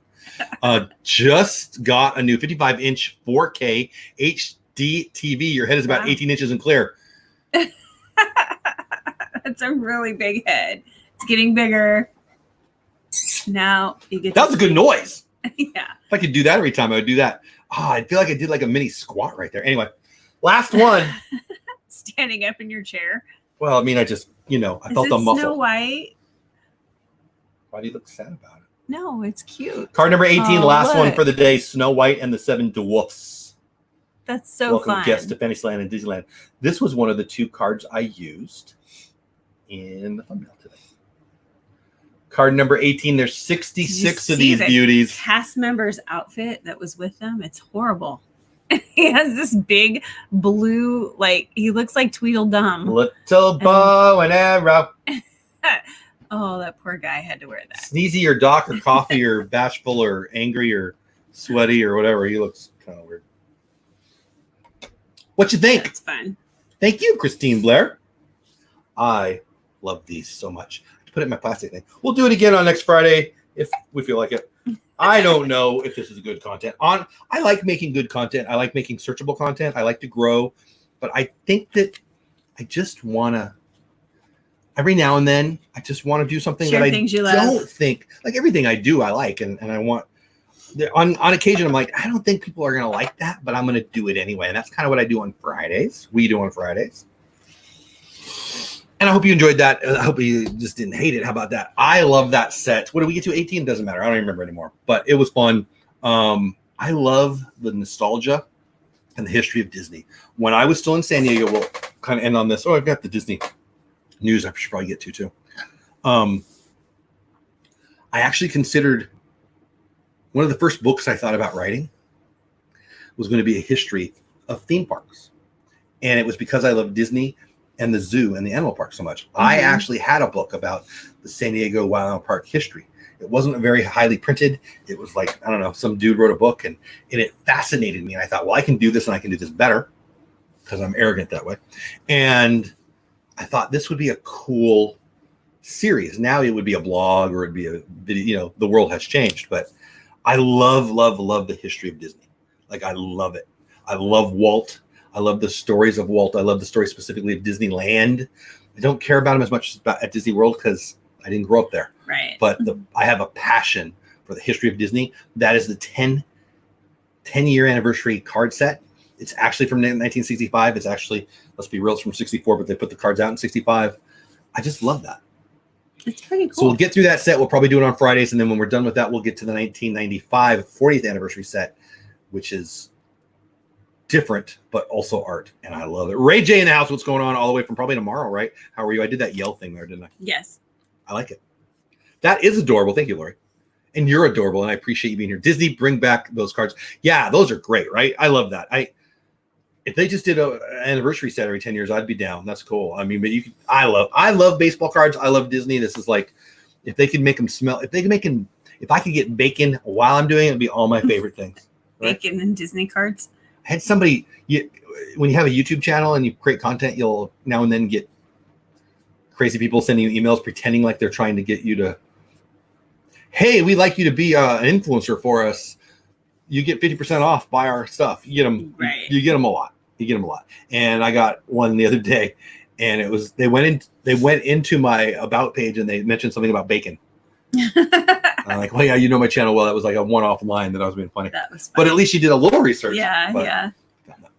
Just got a new 55-inch 4K HD TV. Your head is about 18 inches and clear. That's a really big head. It's getting bigger. Now you get. That was a good noise. Yeah. If I could do that every time, I would do that. I feel like I did like a mini squat right there. Anyway, last one. Standing up in your chair. Well, I mean, I just, I felt the muscle. Snow White? Why do you look sad about it? No, it's cute. Card number 18, last look. one for the day. Snow White and the 7 Dwarfs. That's so Welcome fun. guests to Fantasyland and Disneyland. This was one of the 2 cards I used in the thumbnail today. Card number 18. There's 66 of these beauties. Cast member's outfit that was with them. It's horrible. He has this big blue, he looks like Tweedledum. Little bow and arrow. Oh, that poor guy had to wear that. Sneezy or Doc or coffee or bashful or angry or sweaty or whatever. He looks kind of weird. What you think? It's fun. Thank you, Christine Blair. I love these so much. I put it in my plastic thing. We'll do it again on next Friday if we feel like it. I don't know if this is good content. I like making good content. I like making searchable content. I like to grow. But I think that I just want to, every now and then, I just want to do something Share that I don't think, like everything I do, I like. And I want, on occasion, I'm like, I don't think people are going to like that, but I'm going to do it anyway. And that's kind of what I do on Fridays. We do on Fridays. And I hope you enjoyed that. I hope you just didn't hate it. How about that? I love that set. What did we get to? 18? Doesn't matter. I don't even remember anymore. But it was fun. I love the nostalgia and the history of Disney. When I was still in San Diego, we'll kind of end on this. Oh, I've got the Disney news I should probably get to too. I actually considered one of the first books I thought about writing was going to be a history of theme parks. And it was because I love Disney and the zoo and the animal park so much. Mm-hmm. I actually had a book about the San Diego Wild Animal Park history. It wasn't very highly printed. It was like, I don't know, some dude wrote a book and it fascinated me. And I thought, well, I can do this and I can do this better because I'm arrogant that way. And I thought this would be a cool series. Now it would be a blog or it'd be a video. The world has changed, but I love the history of Disney. Like, I love it. I love Walt. I love the stories of Walt. I love the story specifically of Disneyland. I don't care about him as much as at Disney World because I didn't grow up there. Right. But I have a passion for the history of Disney. That is the 10-year anniversary card set. It's actually from 1965. It's actually, let's be real, it's from 64, but they put the cards out in 65. I just love that. It's pretty cool. So we'll get through that set. We'll probably do it on Fridays. And then when we're done with that, we'll get to the 1995 40th anniversary set, which is different, but also art. And I love it. Ray J in the house. What's going on all the way from probably tomorrow, right? How are you? I did that yell thing there, didn't I? Yes. I like it. That is adorable. Thank you, Lori. And you're adorable. And I appreciate you being here. Disney, bring back those cards. Yeah, those are great, right? I love that. If they just did an anniversary set every 10 years, I'd be down. That's cool. I mean, but I love baseball cards. I love Disney. This is like, if they could make them smell, if I could get bacon while I'm doing it, it'd be all my favorite things. Right? Bacon and Disney cards. I had somebody, when you have a YouTube channel and you create content, you'll now and then get crazy people sending you emails pretending like they're trying to get you to, hey, we'd like you to be an influencer for us. You get 50% off, buy our stuff. You get them, right. You get them a lot. And I got one the other day, and it was they went into my about page and they mentioned something about bacon. I'm like, well, yeah, you know my channel well. That was like a one-off line that I was being funny. That was funny. But at least you did a little research. Yeah. Not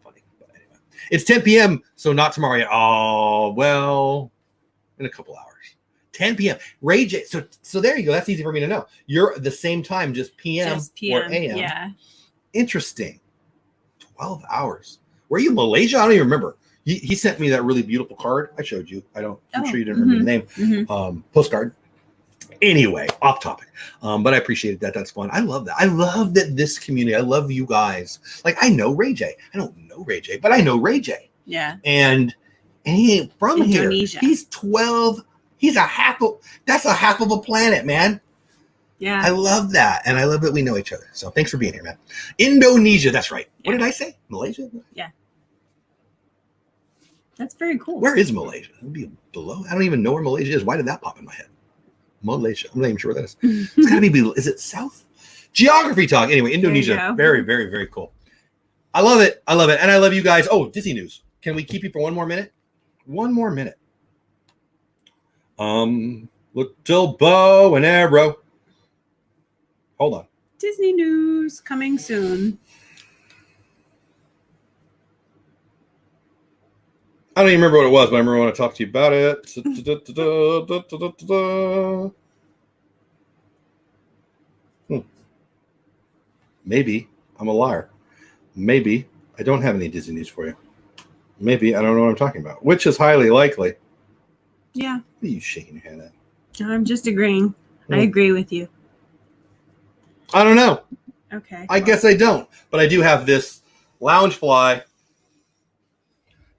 funny. But anyway, it's 10 p.m. So not tomorrow yet. Oh well, in a couple hours. 10 p.m. Ray J. So there you go. That's easy for me to know. You're the same time, just p.m. or a.m. Yeah. Interesting. 12 hours. Were you in Malaysia? I don't even remember. He sent me that really beautiful card. I showed you. I'm sure you didn't remember the name. Mm-hmm. Postcard. Anyway, off topic. But I appreciated that. That's fun. I love that. I love that this community. I love you guys. Like, I know Ray J. I don't know Ray J, but I know Ray J. Yeah. And he ain't from Indonesia. here. He's 12. That's a half of a planet, man. Yeah. I love that. And I love that we know each other. So thanks for being here, man. Indonesia. That's right. Yeah. What did I say? Malaysia? Yeah. That's very cool. Where is Malaysia? It would be below. I don't even know where Malaysia is. Why did that pop in my head? Malaysia. I'm not even sure where that is. It's got to be below. Is it south? Geography talk. Anyway, Indonesia. Very, very, very cool. I love it. And I love you guys. Oh, Disney news. Can we keep you for one more minute? One more minute. Little bow and arrow. Hold on. Disney news coming soon. I don't even remember what it was, but I remember when I talked to you about it. Maybe I'm a liar. Maybe I don't have any Disney news for you. Maybe I don't know what I'm talking about, which is highly likely. Yeah. What are you shaking your head at? I'm just agreeing. I agree with you. I don't know. Okay. I guess I don't, but I do have this Loungefly.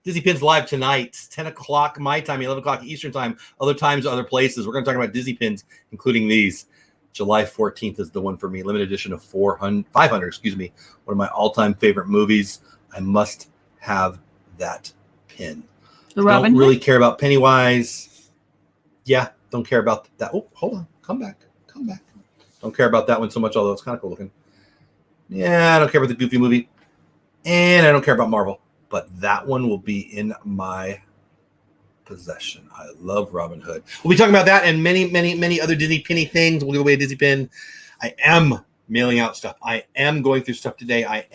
Disney Pins live tonight, 10 o'clock my time, 11 o'clock Eastern time, other times, other places. We're going to talk about Disney Pins, including these. July 14th is the one for me. Limited edition of 500, one of my all-time favorite movies. I must have that pin. The Robin Don't really care about Pennywise. Yeah, don't care about that. Oh, hold on. Come back. Don't care about that one so much, although it's kind of cool looking. Yeah, I don't care about the Goofy movie. And I don't care about Marvel. But that one will be in my possession. I love Robin Hood. We'll be talking about that and many, many, many other Disney Penny things. We'll give away a Disney Pin. I am mailing out stuff. I am going through stuff today. I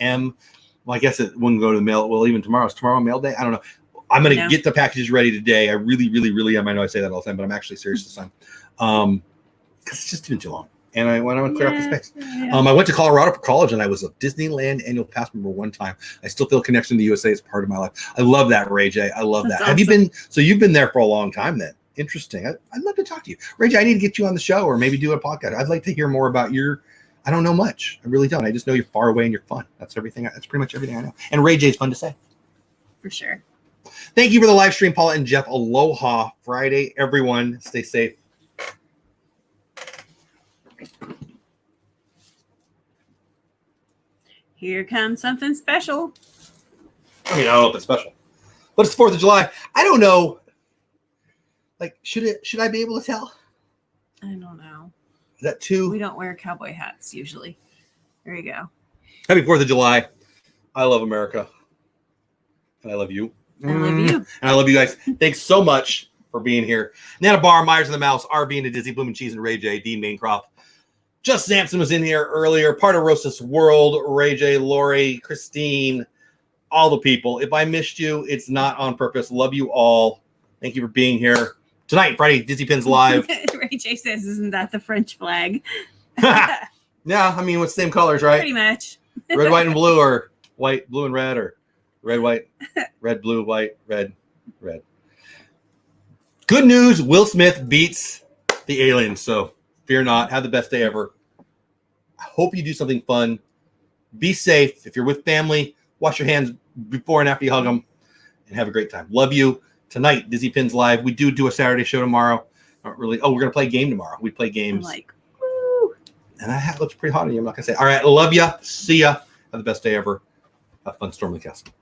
guess it wouldn't go to the mail. Well, even tomorrow. Is tomorrow mail day? I don't know. I'm going to get the packages ready today. I really, really, really am. I know I say that all the time, but I'm actually serious this time. Because it's just been too long. And I want to clear up the space. Yeah. I went to Colorado for college, and I was a Disneyland annual pass member one time. I still feel a connection to the USA as part of my life. I love that, Ray J. I love that. Awesome. Have you been? So you've been there for a long time then. Interesting. I'd love to talk to you. Ray J, I need to get you on the show or maybe do a podcast. I'd like to hear more about I don't know much. I really don't. I just know you're far away and you're fun. That's everything. That's pretty much everything I know. And Ray J is fun to say. For sure. Thank you for the live stream, Paula and Jeff. Aloha Friday, everyone. Stay safe. Here comes something special. I mean, I don't know if it's special, but it's 4th of July. I don't know. Like, should I be able to tell? I don't know. Is that too? We don't wear cowboy hats usually. There you go. Happy 4th of July. I love America. And I love you. I love you. And I love you guys. Thanks so much for being here. Nana Barr, Myers and the Mouse, RB and the Dizzy, Bloomin' Cheese and Ray J, Dean Maincroft. Just Sampson was in here earlier. Part of Rosas World, Ray J, Lori, Christine, all the people. If I missed you, it's not on purpose. Love you all. Thank you for being here. Tonight, Friday, Disney Pins Live. Ray J says, isn't that the French flag? Yeah, I mean, with the same colors, right? Pretty much. Red, white, and blue, or white, blue, and red, or red, white, red, blue, white, red, red. Good news, Will Smith beats the aliens, so fear not. Have the best day ever. I hope you do something fun. Be safe. If you're with family, wash your hands before and after you hug them, and have a great time. Love you. Tonight, Disney Pins Live. We do a Saturday show tomorrow. Not really. Oh, we're going to play a game tomorrow. We play games. I'm like, woo. And that looks pretty hot on you. I'm not going to say. All right, love ya. See ya. Have the best day ever. Have fun storming the castle.